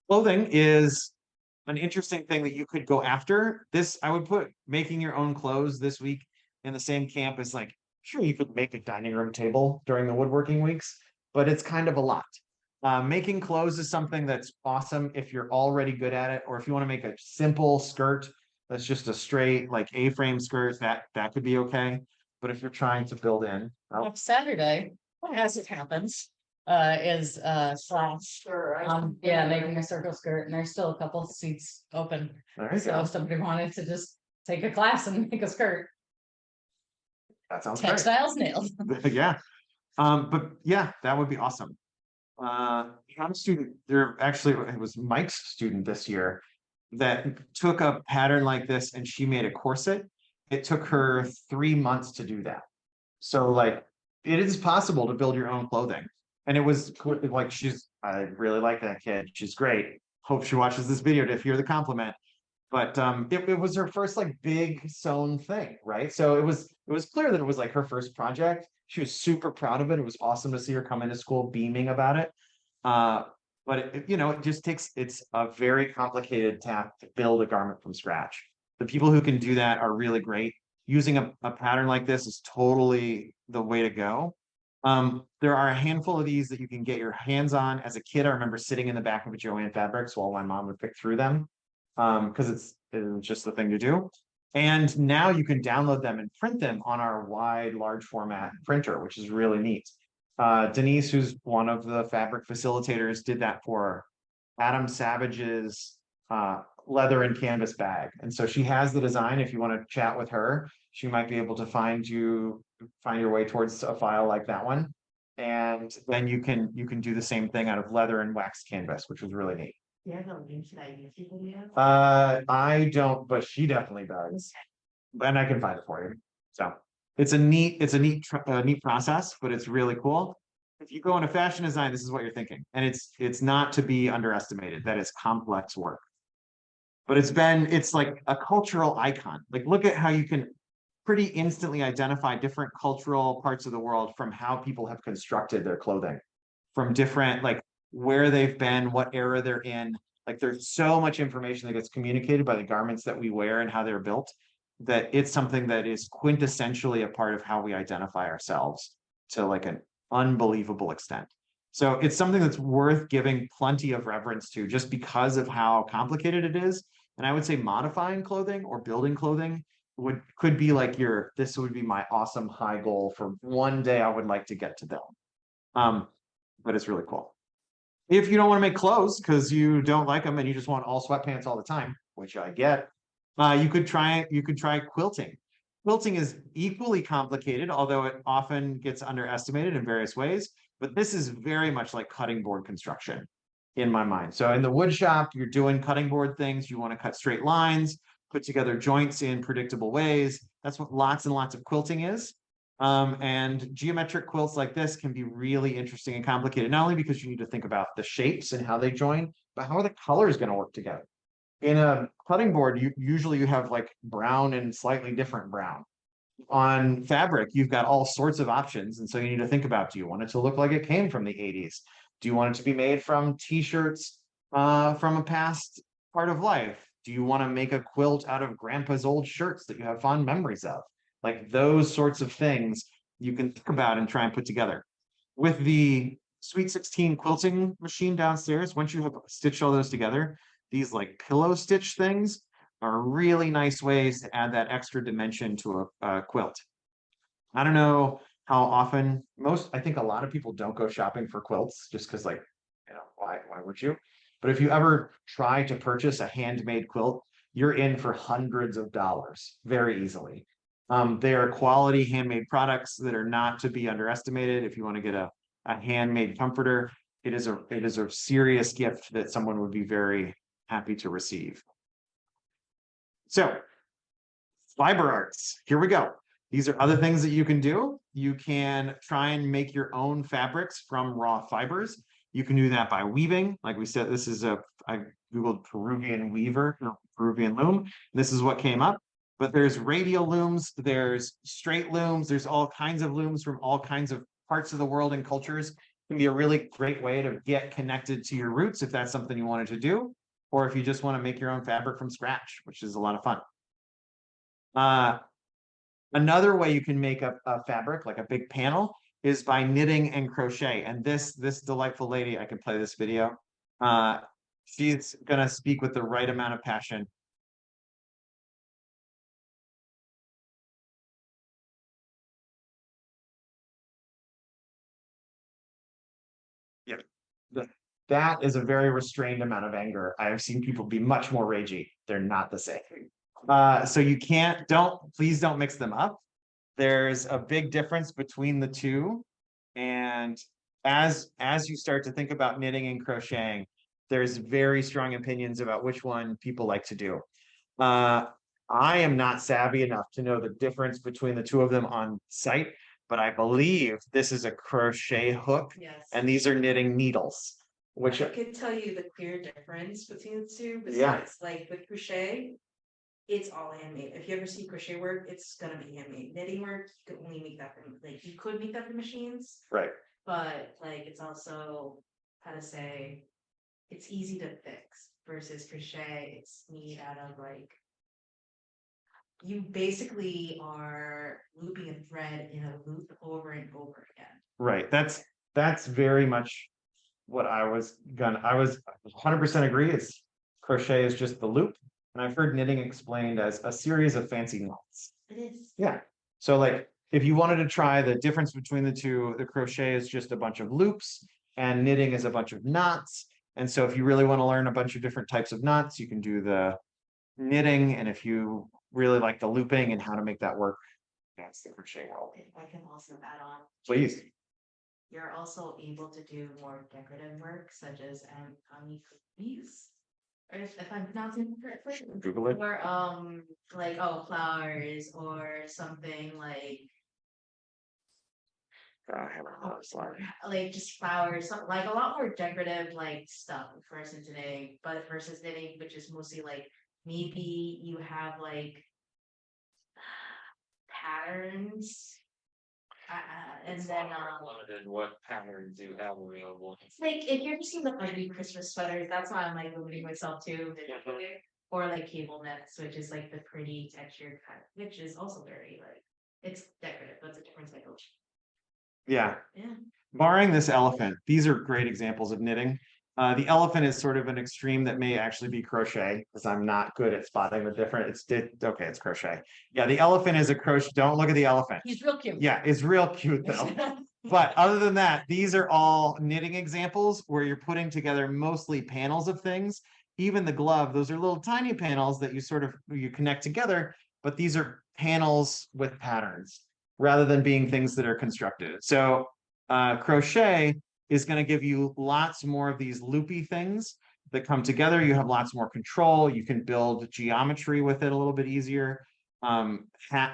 Clothing is an interesting thing that you could go after. This, I would put making your own clothes this week in the same camp as like, sure, you could make a dining room table during the woodworking weeks, but it's kind of a lot. Making clothes is something that's awesome if you're already good at it, or if you want to make a simple skirt that's just a straight like A-frame skirt, that could be okay. But if you're trying to build in, Saturday, as it happens, is slash. Yeah, making a circle skirt, and there's still a couple seats open. there you So go. if somebody wanted to just take a class and make a skirt, That sounds great. textiles nailed. Yeah. But yeah, that would be awesome. I had a student there, actually it was Mike's student this year that took a pattern like this and she made a corset. It took her 3 months to do that. So like it is possible to build your own clothing. And it was like I really like that kid. She's great. Hope she watches this video to hear the compliment. But it was her first like big sewn thing, right? So it was clear that it was like her first project. She was super proud of it. It was awesome to see her come into school beaming about it. But it just it's a very complicated task to build a garment from scratch. The people who can do that are really great. Using a pattern like this is totally the way to go. There are a handful of these that you can get your hands on. As a kid, I remember sitting in the back of a Joann Fabrics while my mom would pick through them, because it's just the thing to do. And now you can download them and print them on our wide, large format printer, which is really neat. Denise, who's one of the fabric facilitators, did that for Adam Savage's leather and canvas bag. And so she has the design. If you want to chat with her, she might be able to find your way towards a file like that one. And then you can do the same thing out of leather and wax canvas, which was really neat. Do you have a link to that YouTube video? I don't, but she definitely does. And I can find it for you. So it's a neat process, but it's really cool. If you go into fashion design, this is what you're thinking. And it's not to be underestimated. That is complex work. But it's like a cultural icon. Like look at how you can pretty instantly identify different cultural parts of the world from how people have constructed their clothing, from different, like where they've been, what era they're in. Like there's so much information that gets communicated by the garments that we wear and how they're built, that it's something that is quintessentially a part of how we identify ourselves to like an unbelievable extent. So it's something that's worth giving plenty of reverence to just because of how complicated it is. And I would say modifying clothing or building clothing could be like this would be my awesome high goal for one day I would like to get to build. But it's really cool. If you don't want to make clothes because you don't like them and you just want all sweatpants all the time, which I get, you could try quilting. Quilting is equally complicated, although it often gets underestimated in various ways. But this is very much like cutting board construction in my mind. So in the wood shop, you're doing cutting board things. You want to cut straight lines, put together joints in predictable ways. That's what lots and lots of quilting is. And geometric quilts like this can be really interesting and complicated, not only because you need to think about the shapes and how they join, but how are the colors going to work together. In a cutting board, you have like brown and slightly different brown. On fabric, you've got all sorts of options. And so you need to think about, do you want it to look like it came from the 80s? Do you want it to be made from t-shirts from a past part of life? Do you want to make a quilt out of grandpa's old shirts that you have fond memories of? Like those sorts of things you can think about and try and put together. With the Sweet 16 quilting machine downstairs, once you have stitched all those together, these like pillow stitch things are really nice ways to add that extra dimension to a quilt. I don't know how often I think a lot of people don't go shopping for quilts just because like, why would you? But if you ever try to purchase a handmade quilt, you're in for hundreds of dollars very easily. They are quality handmade products that are not to be underestimated. If you want to get a handmade comforter, it is a serious gift that someone would be very happy to receive. So, fiber arts, here we go. These are other things that you can do. You can try and make your own fabrics from raw fibers. You can do that by weaving. Like we said, this is I Googled Peruvian weaver, no, Peruvian loom. This is what came up. But there's radial looms, there's straight looms, there's all kinds of looms from all kinds of parts of the world and cultures. It can be a really great way to get connected to your roots if that's something you wanted to do, or if you just want to make your own fabric from scratch, which is a lot of fun. Another way you can make a fabric, like a big panel, is by knitting and crochet. And this delightful lady, I can play this video. She's gonna speak with the right amount of passion. Yeah, that is a very restrained amount of anger. I have seen people be much more ragey. They're not the same. So you can't, please don't mix them up. There's a big difference between the two. And as you start to think about knitting and crocheting, there's very strong opinions about which one people like to do. I am not savvy enough to know the difference between the two of them on site, but I believe this is a crochet hook Yes. and these are knitting needles, which I could tell you the clear difference between the two, Yeah. besides like with crochet, it's all handmade. If you ever see crochet work, it's gonna be handmade. Knitting work, you could only make that from, like, you could make that from machines, right. but like it's also, how to say, it's easy to fix versus crochet, it's made out of like, you basically are looping a thread in a loop over and over again. Right. That's very much what I was 100% agree. It's crochet is just the loop. And I've heard knitting explained as a series of fancy knots. It is. Yeah. So like if you wanted to try the difference between the two, the crochet is just a bunch of loops and knitting is a bunch of knots. And so if you really want to learn a bunch of different types of knots, you can do the knitting. And if you really like the looping and how to make that work, that's the crochet world. If I can also add on, Please. you're also able to do more decorative work such as cookies. Or if I'm pronouncing it correctly. Google it. Or like flowers or something like I have a hard slide. like just flowers, like a lot more decorative like stuff versus knitting, but versus knitting, which is mostly like maybe you have like patterns. And then limited what patterns you have available. like if you're seeing the ugly Christmas sweaters, that's why I'm like limiting myself to. Or like cable nets, which is like the pretty textured cut, which is also very like it's decorative, but it's a different type of. Yeah. Yeah. Barring this elephant, these are great examples of knitting. The elephant is sort of an extreme that may actually be crochet because I'm not good at spotting the different. Okay, it's crochet. Yeah, the elephant is a crochet. Don't look at the elephant. He's real cute. Yeah, it's real cute though. But other than that, these are all knitting examples where you're putting together mostly panels of things. Even the glove, those are little tiny panels that you connect together, but these are panels with patterns rather than being things that are constructed. So crochet is going to give you lots more of these loopy things that come together. You have lots more control. You can build geometry with it a little bit easier.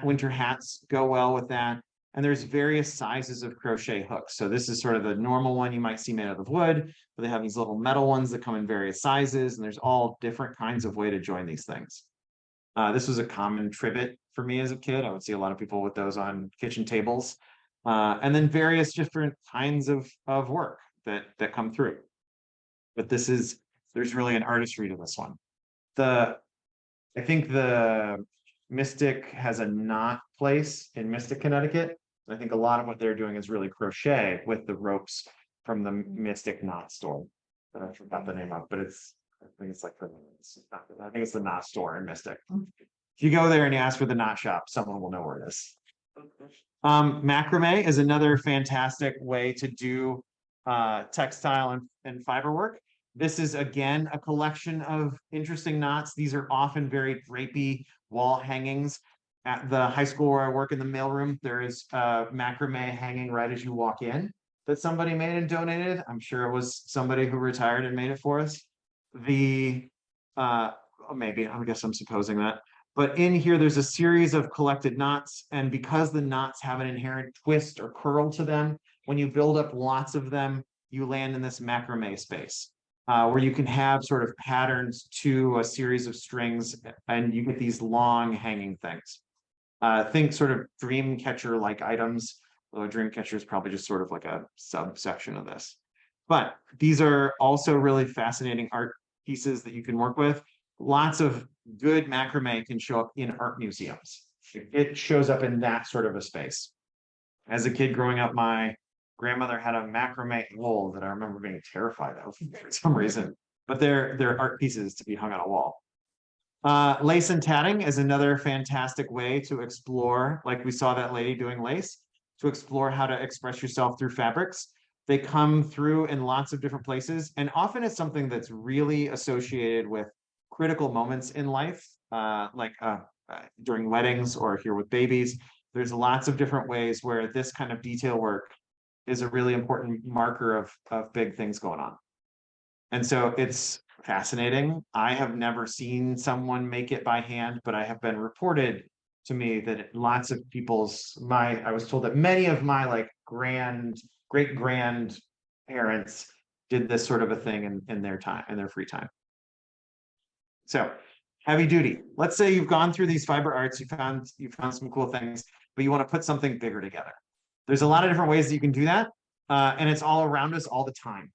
Winter hats go well with that. And there's various sizes of crochet hooks. So this is sort of the normal one you might see made out of wood, but they have these little metal ones that come in various sizes, and there's all different kinds of way to join these things. This was a common trivet for me as a kid. I would see a lot of people with those on kitchen tables. And then various different kinds of work that come through. But there's really an artistry to this one. I think the Mystic has a knot place in Mystic, Connecticut. I think a lot of what they're doing is really crochet with the ropes from the Mystic knot store. That I forgot the name of, but I think it's the knot store in Mystic. If you go there and you ask for the knot shop, someone will know where it is. Macrame is another fantastic way to do textile and fiber work. This is again a collection of interesting knots. These are often very drapey wall hangings. At the high school where I work in the mailroom, there is macrame hanging right as you walk in that somebody made and donated. I'm sure it was somebody who retired and made it for us. The maybe, I guess I'm supposing that. But in here, there's a series of collected knots, and because the knots have an inherent twist or curl to them, when you build up lots of them, you land in this macrame space. Where you can have sort of patterns to a series of strings, and you get these long hanging things. Think sort of dream catcher like items, although a dream catcher is probably just sort of like a subsection of this. But these are also really fascinating art pieces that you can work with. Lots of good macrame can show up in art museums. It shows up in that sort of a space. As a kid growing up, my grandmother had a macrame wool that I remember being terrified of for some reason, but they're art pieces to be hung on a wall. Lace and tatting is another fantastic way to explore, like we saw that lady doing lace, to explore how to express yourself through fabrics. They come through in lots of different places, and often it's something that's really associated with critical moments in life, during weddings or here with babies. There's lots of different ways where this kind of detail work is a really important marker of big things going on. And so it's fascinating. I have never seen someone make it by hand, but I have been reported to me that lots of I was told that many of my like great grandparents did this sort of a thing in their time, in their free time. So heavy duty. Let's say you've gone through these fiber arts, you found some cool things, but you want to put something bigger together. There's a lot of different ways that you can do that. And it's all around us all the time,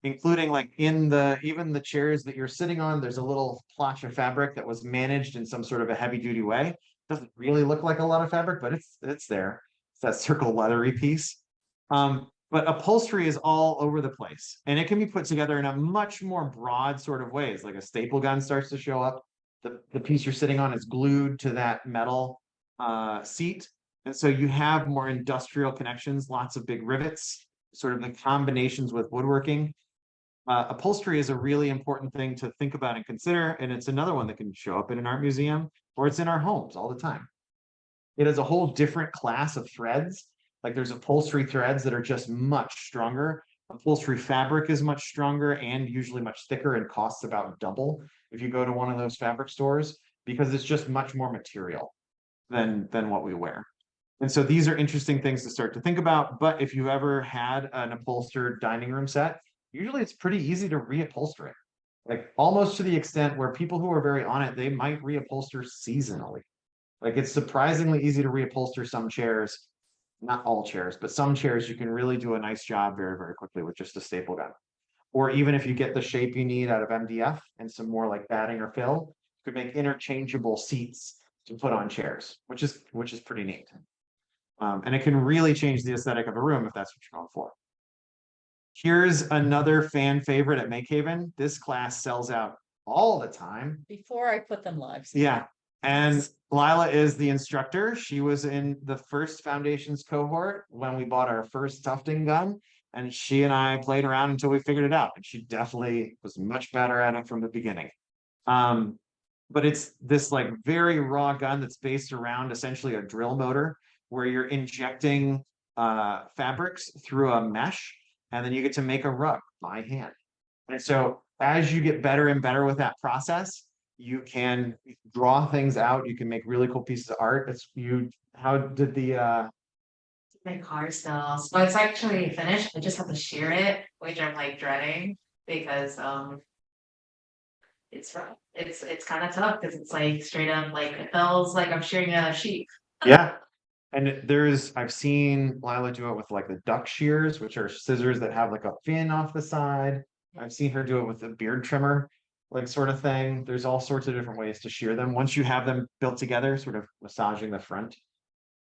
including like even the chairs that you're sitting on, there's a little plotch of fabric that was managed in some sort of a heavy duty way. Doesn't really look like a lot of fabric, but it's there. It's that circle leathery piece. But upholstery is all over the place, and it can be put together in a much more broad sort of ways. Like a staple gun starts to show up. The piece you're sitting on is glued to that metal seat. And so you have more industrial connections, lots of big rivets, sort of the combinations with woodworking. Upholstery is a really important thing to think about and consider, and it's another one that can show up in an art museum or it's in our homes all the time. It is a whole different class of threads. Like there's upholstery threads that are just much stronger. Upholstery fabric is much stronger and usually much thicker and costs about double if you go to one of those fabric stores, because it's just much more material than what we wear. And so these are interesting things to start to think about. But if you've ever had an upholstered dining room set, usually it's pretty easy to reupholster it. Like almost to the extent where people who are very on it, they might reupholster seasonally. Like it's surprisingly easy to reupholster some chairs, not all chairs, but some chairs you can really do a nice job very, very quickly with just a staple gun. Or even if you get the shape you need out of MDF and some more like batting or fill, you could make interchangeable seats to put on chairs, which is pretty neat. And it can really change the aesthetic of a room if that's what you're going for. Here's another fan favorite at MakeHaven. This class sells out all the time. Before I put them live. Yeah. And Lila is the instructor. She was in the first Foundations cohort when we bought our first tufting gun. And she and I played around until we figured it out. And she definitely was much better at it from the beginning. But it's this like very raw gun that's based around essentially a drill motor where you're injecting fabrics through a mesh, and then you get to make a rug by hand. And so as you get better and better with that process, you can draw things out. You can make really cool pieces of art. How did the My car still, so it's actually finished. I just have to shear it, which I'm like dreading because it's rough. It's kind of tough because it's like straight up like it feels like I'm shearing a sheep. Yeah. And I've seen Lila do it with like the duck shears, which are scissors that have like a fin off the side. I've seen her do it with a beard trimmer, like sort of thing. There's all sorts of different ways to shear them. Once you have them built together, sort of massaging the front,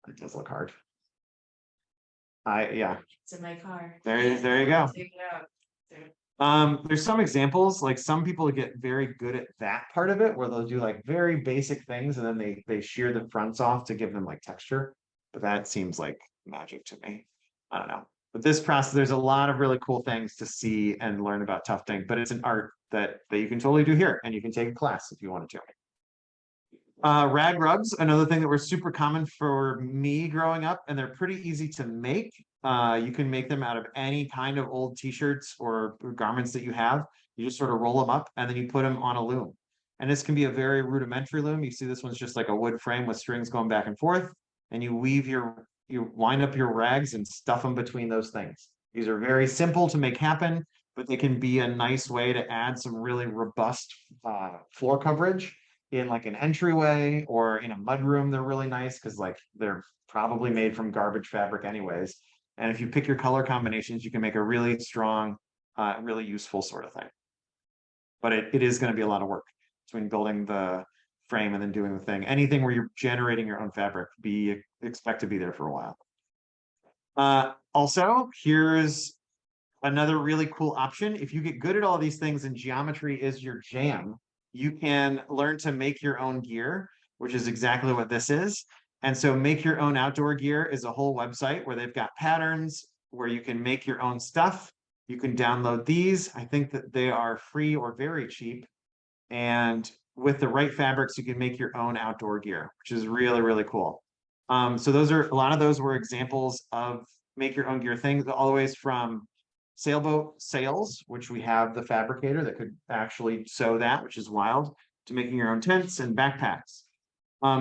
it does look hard. Yeah. It's in my car. There you go. Take it out. There's some examples, like some people get very good at that part of it, where they'll do like very basic things and then they shear the fronts off to give them like texture. But that seems like magic to me. I don't know. But this process, there's a lot of really cool things to see and learn about tufting, but it's an art that you can totally do here, and you can take a class if you wanted to. Rag rugs, another thing that were super common for me growing up, and they're pretty easy to make. You can make them out of any kind of old t-shirts or garments that you have. You just sort of roll them up and then you put them on a loom. And this can be a very rudimentary loom. You see this one's just like a wood frame with strings going back and forth, and you wind up your rags and stuff them between those things. These are very simple to make happen, but they can be a nice way to add some really robust floor coverage in like an entryway or in a mudroom. They're really nice because like they're probably made from garbage fabric anyways. And if you pick your color combinations, you can make a really strong, really useful sort of thing. But it is going to be a lot of work between building the frame and then doing the thing. Anything where you're generating your own fabric, expect to be there for a while. Also, here's another really cool option. If you get good at all these things and geometry is your jam, you can learn to make your own gear, which is exactly what this is. And so Make Your Own Outdoor Gear is a whole website where they've got patterns where you can make your own stuff. You can download these. I think that they are free or very cheap. And with the right fabrics, you can make your own outdoor gear, which is really, really cool. So a lot of those were examples of make your own gear things, all the ways from sailboat sails, which we have the fabricator that could actually sew that, which is wild, to making your own tents and backpacks.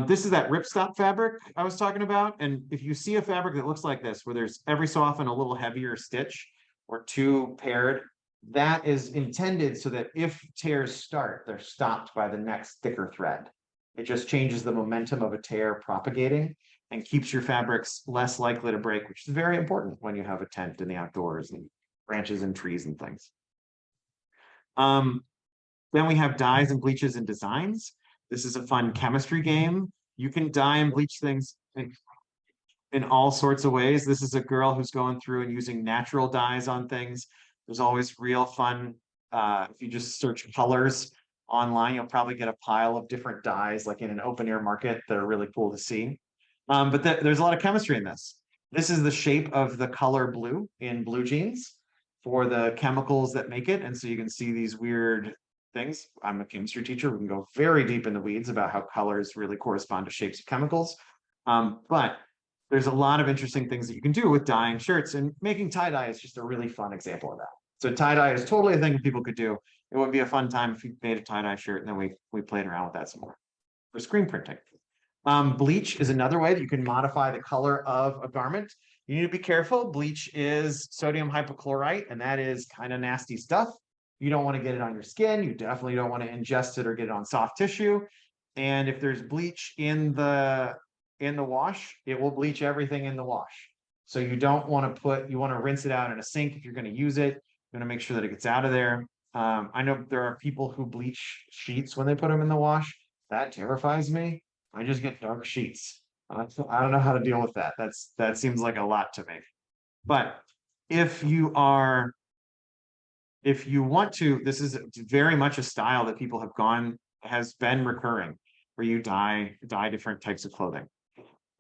This is that ripstop fabric I was talking about. And if you see a fabric that looks like this, where there's every so often a little heavier stitch or two paired, that is intended so that if tears start, they're stopped by the next thicker thread. It just changes the momentum of a tear propagating and keeps your fabrics less likely to break, which is very important when you have a tent in the outdoors and branches and trees and things. Then we have dyes and bleaches and designs. This is a fun chemistry game. You can dye and bleach things in all sorts of ways. This is a girl who's going through and using natural dyes on things. There's always real fun. If you just search colors online, you'll probably get a pile of different dyes, like in an open air market, that are really cool to see. But there's a lot of chemistry in this. This is the shape of the color blue in blue jeans for the chemicals that make it. And so you can see these weird things. I'm a chemistry teacher. We can go very deep in the weeds about how colors really correspond to shapes of chemicals. But there's a lot of interesting things that you can do with dyeing shirts, and making tie-dye is just a really fun example of that. So tie-dye is totally a thing that people could do. It would be a fun time if you made a tie-dye shirt and then we played around with that some more. For screen printing. Bleach is another way that you can modify the color of a garment. You need to be careful. Bleach is sodium hypochlorite, and that is kind of nasty stuff. You don't want to get it on your skin. You definitely don't want to ingest it or get it on soft tissue. And if there's bleach in the wash, it will bleach everything in the wash. So you don't want to you want to rinse it out in a sink if you're going to use it. You want to make sure that it gets out of there. I know there are people who bleach sheets when they put them in the wash. That terrifies me. I just get dark sheets. I don't know how to deal with that. That seems like a lot to me. But if you want to, this is very much a style that people has been recurring, where you dye different types of clothing.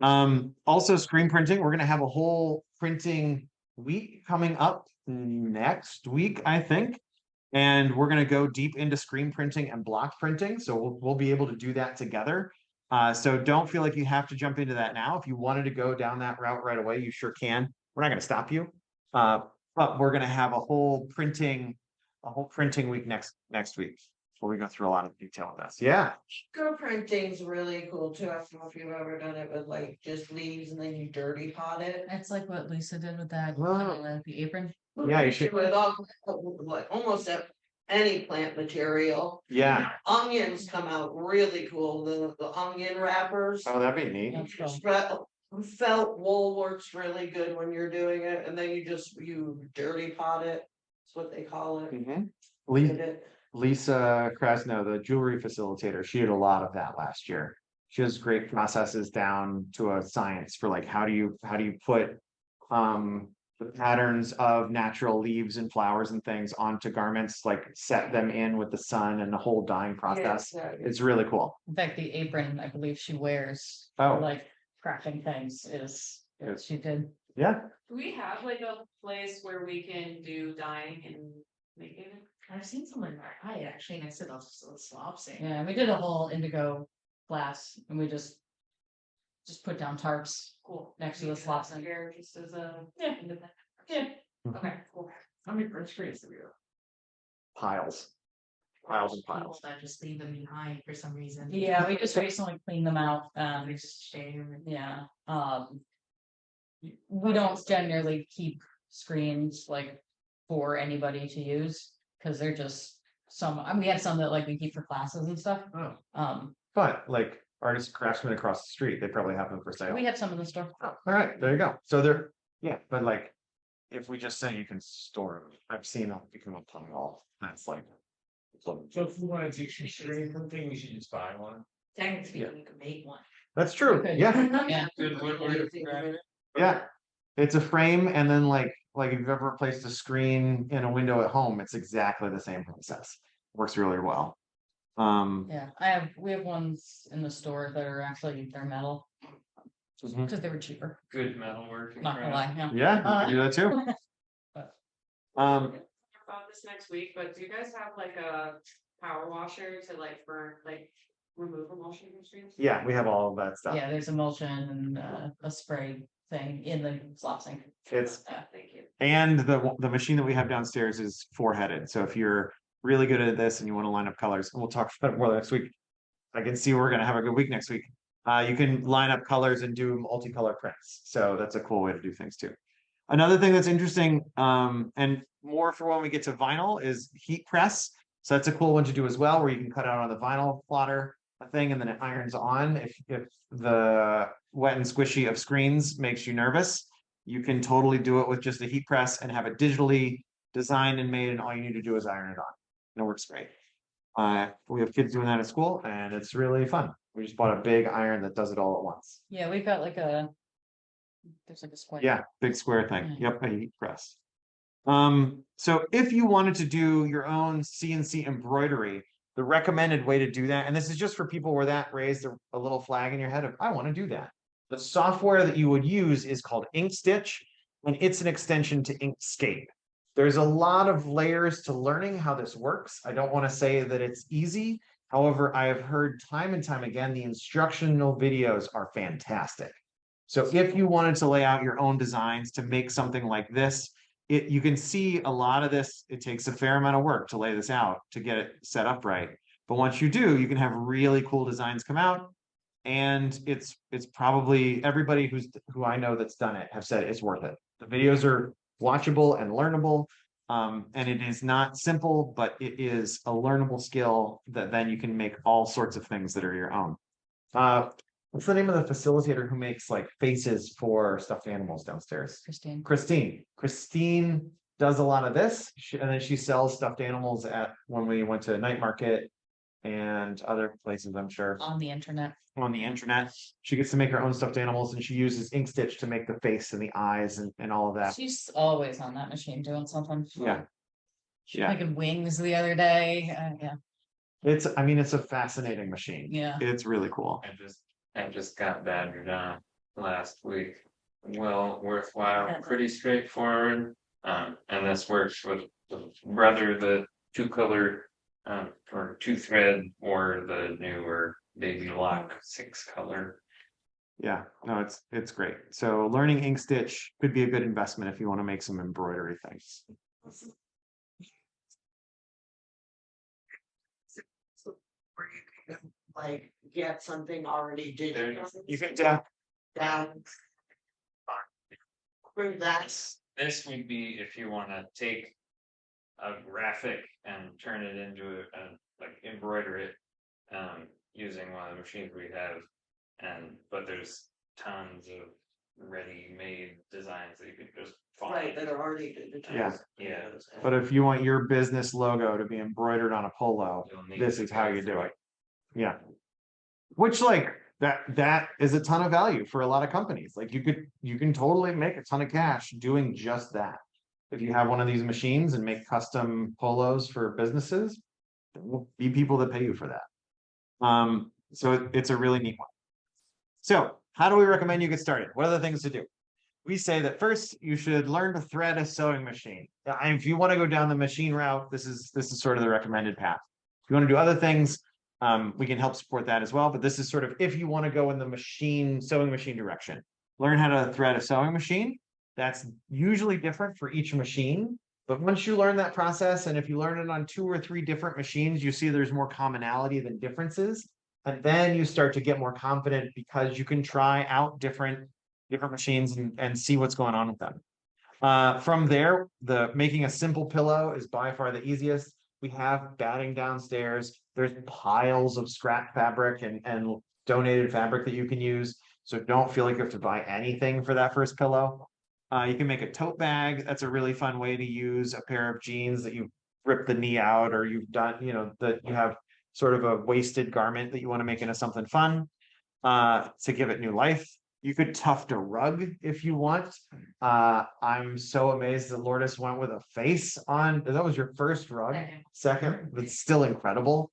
Also screen printing. We're going to have a whole printing week coming up next week, I think. And we're going to go deep into screen printing and block printing. So we'll be able to do that together. So don't feel like you have to jump into that now. If you wanted to go down that route right away, you sure can. We're not going to stop you. But we're going to have a whole printing week next week, where we go through a lot of detail with this. Yeah. Go printing's really cool too. I don't know if you've ever done it with like just leaves and then you dirty pot it. It's like what Lisa did with that, Wow. the apron. Yeah, you should. With all, like almost any plant material. Yeah. Onions come out really cool. The onion wrappers. Oh, that'd be neat. That's cool. Felt wool works really good when you're doing it, and then you dirty pot it. That's what they call it. Lisa Krasno, the jewelry facilitator, she did a lot of that last year. She has great processes down to a science for like how do you put the patterns of natural leaves and flowers and things onto garments, like set them in with the sun and the whole dyeing process. Yeah, it's really cool. In fact, the apron I believe she wears Oh. for like crafting things is she did. Yeah, Do we have like a place where we can do dyeing and making it? I've seen someone I actually next to the slop sink. Yeah, we did a whole indigo class and we just put down tarps Cool. next to the slop sink. Here, just as a. Yeah. independent. Yeah. Okay, cool. How many print screens do we have? piles. Piles and People piles. that just leave them behind for some reason. Yeah, we just recently cleaned them out. They just shame. Yeah, we don't generally keep screens like for anybody to use, cause they're just I mean, we have some that like we keep for classes and stuff. Oh. But like artists, craftsmen across the street, they probably have them for sale. We have some in the store. Oh, all right, there you go. So they're, yeah, but like, if we just say you can store them, I've seen them become a pile. That's like. So if we wanna do some screen printing, we should just buy one. Technically speaking, you could make one. That's true, Okay. yeah, Yeah, Good woodwork. yeah. It's a frame and then like if you've ever replaced a screen in a window at home, it's exactly the same process. Works really well. yeah, we have ones in the store that are actually, they're metal, Mhm. cause they were cheaper, Good metalwork. not gonna lie, yeah. Yeah, you can do that too. But- About this next week, but do you guys have like a power washer to like burn, like remove emulsion from screens? Yeah, we have all of that stuff. Yeah, there's emulsion and a spray thing in the slop sink. It's, Yeah, thank you. and the machine that we have downstairs is four-headed. So if you're really good at this and you want to line up colors, and we'll talk about it more next week. I can see we're gonna have a good week next week. You can line up colors and do multicolor prints. So that's a cool way to do things too. Another thing that's interesting, and more for when we get to vinyl, is heat press. So that's a cool one to do as well, where you can cut out on the vinyl plotter a thing and then it irons on. If the wet and squishy of screens makes you nervous, you can totally do it with just a heat press and have it digitally designed and made, and all you need to do is iron it on. And it works great. We have kids doing that at school and it's really fun. We just bought a big iron that does it all at once. Yeah, we've got like there's like a square. Yeah, big square thing. Yeah. Yep, a heat press. So if you wanted to do your own CNC embroidery, the recommended way to do that, and this is just for people where that raised a little flag in your head of, I want to do that. The software that you would use is called InkStitch, and it's an extension to Inkscape. There's a lot of layers to learning how this works. I don't want to say that it's easy. However, I have heard time and time again, the instructional videos are fantastic. So if you wanted to lay out your own designs to make something like this, you can see a lot of this. It takes a fair amount of work to lay this out, to get it set up right. But once you do, you can have really cool designs come out. And it's probably everybody who I know that's done it have said it's worth it. The videos are watchable and learnable. And it is not simple, but it is a learnable skill that then you can make all sorts of things that are your own. What's the name of the facilitator who makes like faces for stuffed animals downstairs? Christine. Christine does a lot of this, and then she sells stuffed animals when we went to night market and other places, I'm sure. On the internet. On the internet. She gets to make her own stuffed animals, and she uses InkStitch to make the face and the eyes and all of that. She's always on that machine doing something. Yeah. Yeah. Making wings the other day. Yeah. It's a fascinating machine. Yeah. It's really cool. I just got badgered on last week. Well, worthwhile, pretty straightforward. And this works with rather the 2-color or 2-thread or the newer baby lock 6-color. Yeah, no, it's great. So learning InkStitch could be a good investment if you want to make some embroidery things. Like get something already digital. You can Down. For that. This would be if you want to take a graphic and turn it into like embroider it using one of the machines we have, but there's tons of ready-made designs that you could just find. Right, that are already digitized. Yeah. Yeah. But if you want your business logo to be embroidered on a polo, You'll need this to is how go you do through it. Yeah. Which like that is a ton of value for a lot of companies. Like you can totally make a ton of cash doing just that. If you have one of these machines and make custom polos for businesses, there will be people that pay you for that. So it's a really neat one. So how do we recommend you get started? What are the things to do? we say that first you should learn to thread a sewing machine. If you want to go down the machine route, this is sort of the recommended path. If you want to do other things, we can help support that as well. But this is sort of if you want to go in the sewing machine direction, learn how to thread a sewing machine. That's usually different for each machine. But once you learn that process, and if you learn it on 2 or 3 different machines, you see there's more commonality than differences. And then you start to get more confident because you can try out different machines and see what's going on with them. From there, making a simple pillow is by far the easiest. We have batting downstairs. There's piles of scrap fabric and donated fabric that you can use. So don't feel like you have to buy anything for that first pillow. You can make a tote bag. That's a really fun way to use a pair of jeans that you've ripped the knee out, or you've done, that you have sort of a wasted garment that you want to make into something fun, to give it new life. You could tuft a rug if you want. I'm so amazed that Lourdes went with a face on. That was your first rug. Second, but still incredible.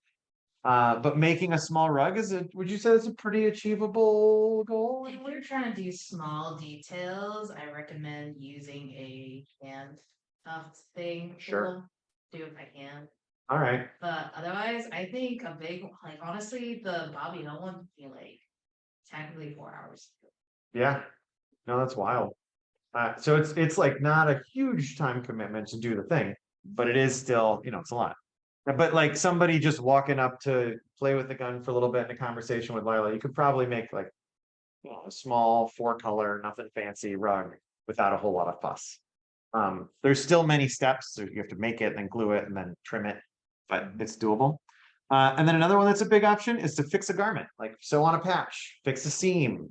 But making a small rug would you say it's a pretty achievable goal? If you're trying to do small details, I recommend using a hand thing. Sure. Do it by hand. All right. But otherwise, I think a big, like honestly, the Bobby Hill one would be like technically 4 hours. Yeah. No, that's wild. So it's like not a huge time commitment to do the thing, but it is still, it's a lot. But like somebody just walking up to play with the gun for a little bit in a conversation with Lila, you could probably make like a small 4-color, nothing fancy rug without a whole lot of fuss. There's still many steps. So you have to make it and then glue it and then trim it, but it's doable. And then another one that's a big option is to fix a garment, like sew on a patch, fix a seam,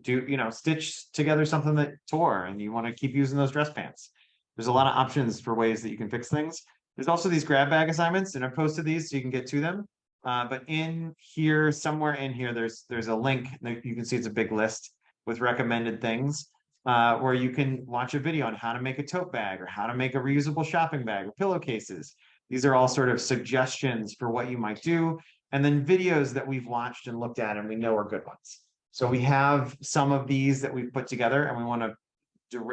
stitch together something that tore and you want to keep using those dress pants. There's a lot of options for ways that you can fix things. There's also these grab bag assignments, and I've posted these so you can get to them. But in here, somewhere in here, there's a link that you can see it's a big list with recommended things, where you can watch a video on how to make a tote bag or how to make a reusable shopping bag or pillowcases. These are all sort of suggestions for what you might do. And then videos that we've watched and looked at and we know are good ones. So we have some of these that we've put together and we want to,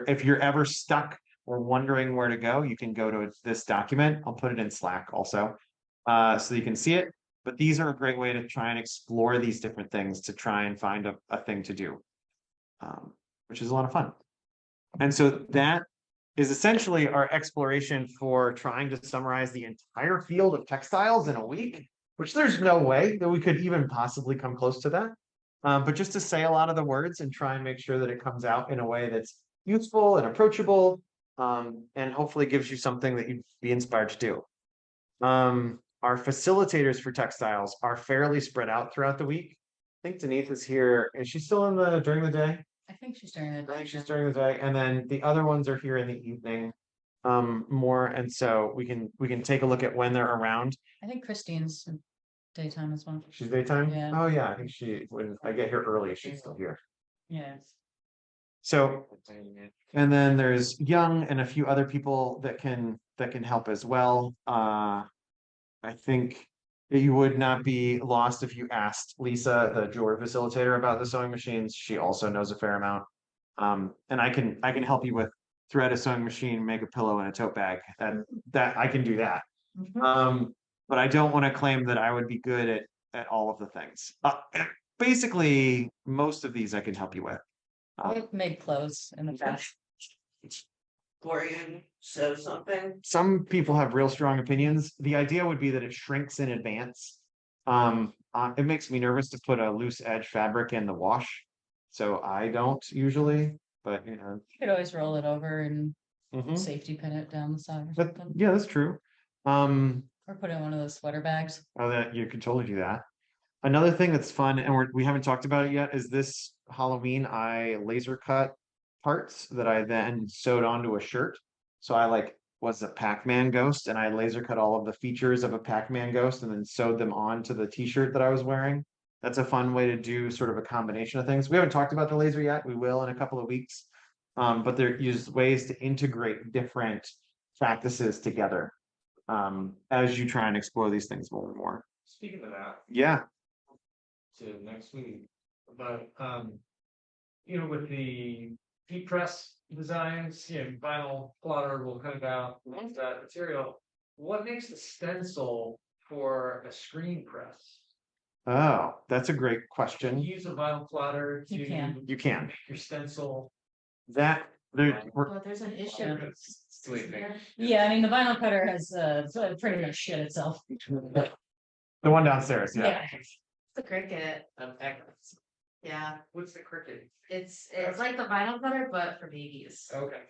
if you're ever stuck or wondering where to go, you can go to this document. I'll put it in Slack also, so you can see it. But these are a great way to try and explore these different things to try and find a thing to do, which is a lot of fun. And so that is essentially our exploration for trying to summarize the entire field of textiles in a week, which there's no way that we could even possibly come close to that. But just to say a lot of the words and try and make sure that it comes out in a way that's useful and approachable, and hopefully gives you something that you'd be inspired to do. Our facilitators for textiles are fairly spread out throughout the week. I think Denise is here. Is she still during the day? I think she's during it. I think she's during the day, and then the other ones are here in the evening, more. And so we can take a look at when they're around. I think Christine's in daytime as well. She's daytime. Yeah. Oh yeah, I think when I get here early, she's still here. Yes. So, and then there's Young and a few other people that can help as well. I think that you would not be lost if you asked Lisa, the jewelry facilitator, about the sewing machines. She also knows a fair amount. And I can help you with thread a sewing machine, make a pillow and a tote bag. And that I can do that. But I don't want to claim that I would be good at all of the things. Basically, most of these I can help you with. I've made clothes in the past. Glorian sew something. Some people have real strong opinions. The idea would be that it shrinks in advance. It makes me nervous to put a loose edge fabric in the wash. So I don't usually, but You could always roll it over and safety pin it down the side or something. Yeah, that's true. Or put it in one of those sweater bags. Oh, that you can totally do that. Another thing that's fun, and we haven't talked about it yet, is this Halloween I laser cut parts that I then sewed onto a shirt. So I was a Pac-Man ghost and I laser cut all of the features of a Pac-Man ghost and then sewed them onto the t-shirt that I was wearing. That's a fun way to do sort of a combination of things. We haven't talked about the laser yet. We will in a couple of weeks. But there are ways to integrate different practices together as you try and explore these things more and more. Speaking of that, Yeah. to next week, but with the heat press designs, vinyl plotter will cut it out, that material. What makes the stencil for a screen press? Oh, that's a great Can question. you use a vinyl plotter You to can. You can. make your stencil? That there, But there's an issue. Sleeping. Yeah, I mean, the vinyl cutter has, pretty much shit itself. the one downstairs, yeah. The Cricut, yeah, What's the Cricut? it's like the vinyl cutter, but for babies. Okay.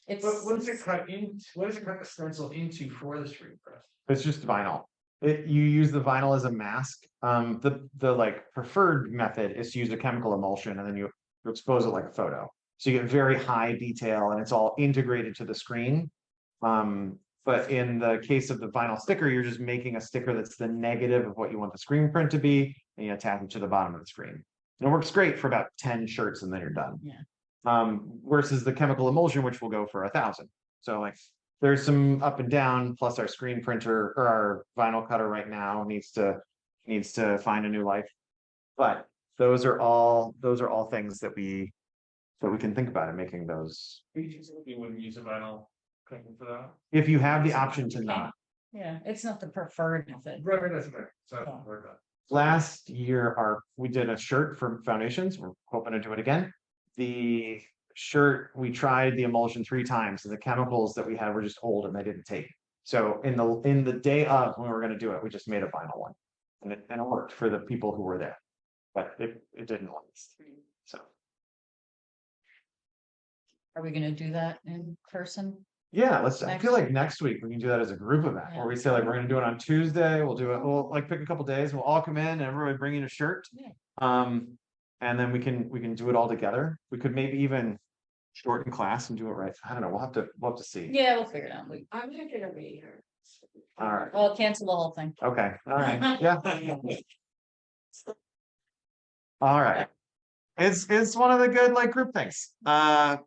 It's. But what does it cut the stencil into for the screen press? It's just vinyl. You use the vinyl as a mask. The like preferred method is to use a chemical emulsion and then you expose it like a photo. So you get very high detail and it's all integrated to the screen. But in the case of the vinyl sticker, you're just making a sticker that's the negative of what you want the screen print to be, and you attach it to the bottom of the screen. And it works great for about 10 shirts and then you're done. Yeah. Versus the chemical emulsion, which will go for 1,000. So like there's some up and down, plus our screen printer or our vinyl cutter right now needs to find a new life. But those are all things that we can think about in making those. You wouldn't use a vinyl cutting for that? If you have the option to not. Yeah, it's not the preferred method. Right, that's okay. So, Yeah. we're done. Last year, we did a shirt for foundations. We're hoping to do it again. The shirt, we tried the emulsion 3 times and the chemicals that we had were just old and they didn't take. So in the day of when we were going to do it, we just made a vinyl one and it worked for the people who were there, but it didn't last. So Are we gonna do that in person? yeah, I feel Next like next week we can do that as a group event where we say like, we're going to do it on Tuesday. We'll like pick a couple days. We'll all come in and everybody bring in a shirt. Yeah. And then we can do it all together. We could maybe even shorten class and do it right. I don't know. We'll have to see. Yeah, we'll figure it out. I'm not gonna be here. All right. Well, cancel the whole thing. Okay. All right. Yeah. All right. It's one of the good like group things.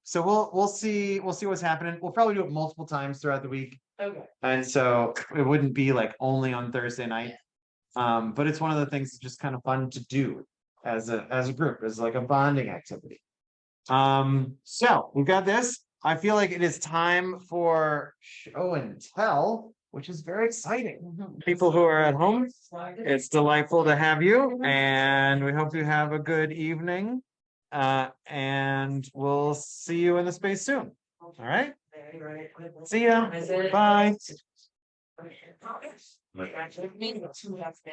So we'll see what's happening. We'll probably do it multiple times throughout the week. Okay. And so it wouldn't be like only on Thursday night. But it's one of the things that's just kind of fun to do as a group, as like a bonding activity. So we've got this. I feel like it is time for show and tell, which is very exciting. People who are at home, it's delightful to have you, and we hope you have a good evening. And we'll see you in the space soon. All right. See ya. Bye. Actually, me too, that's the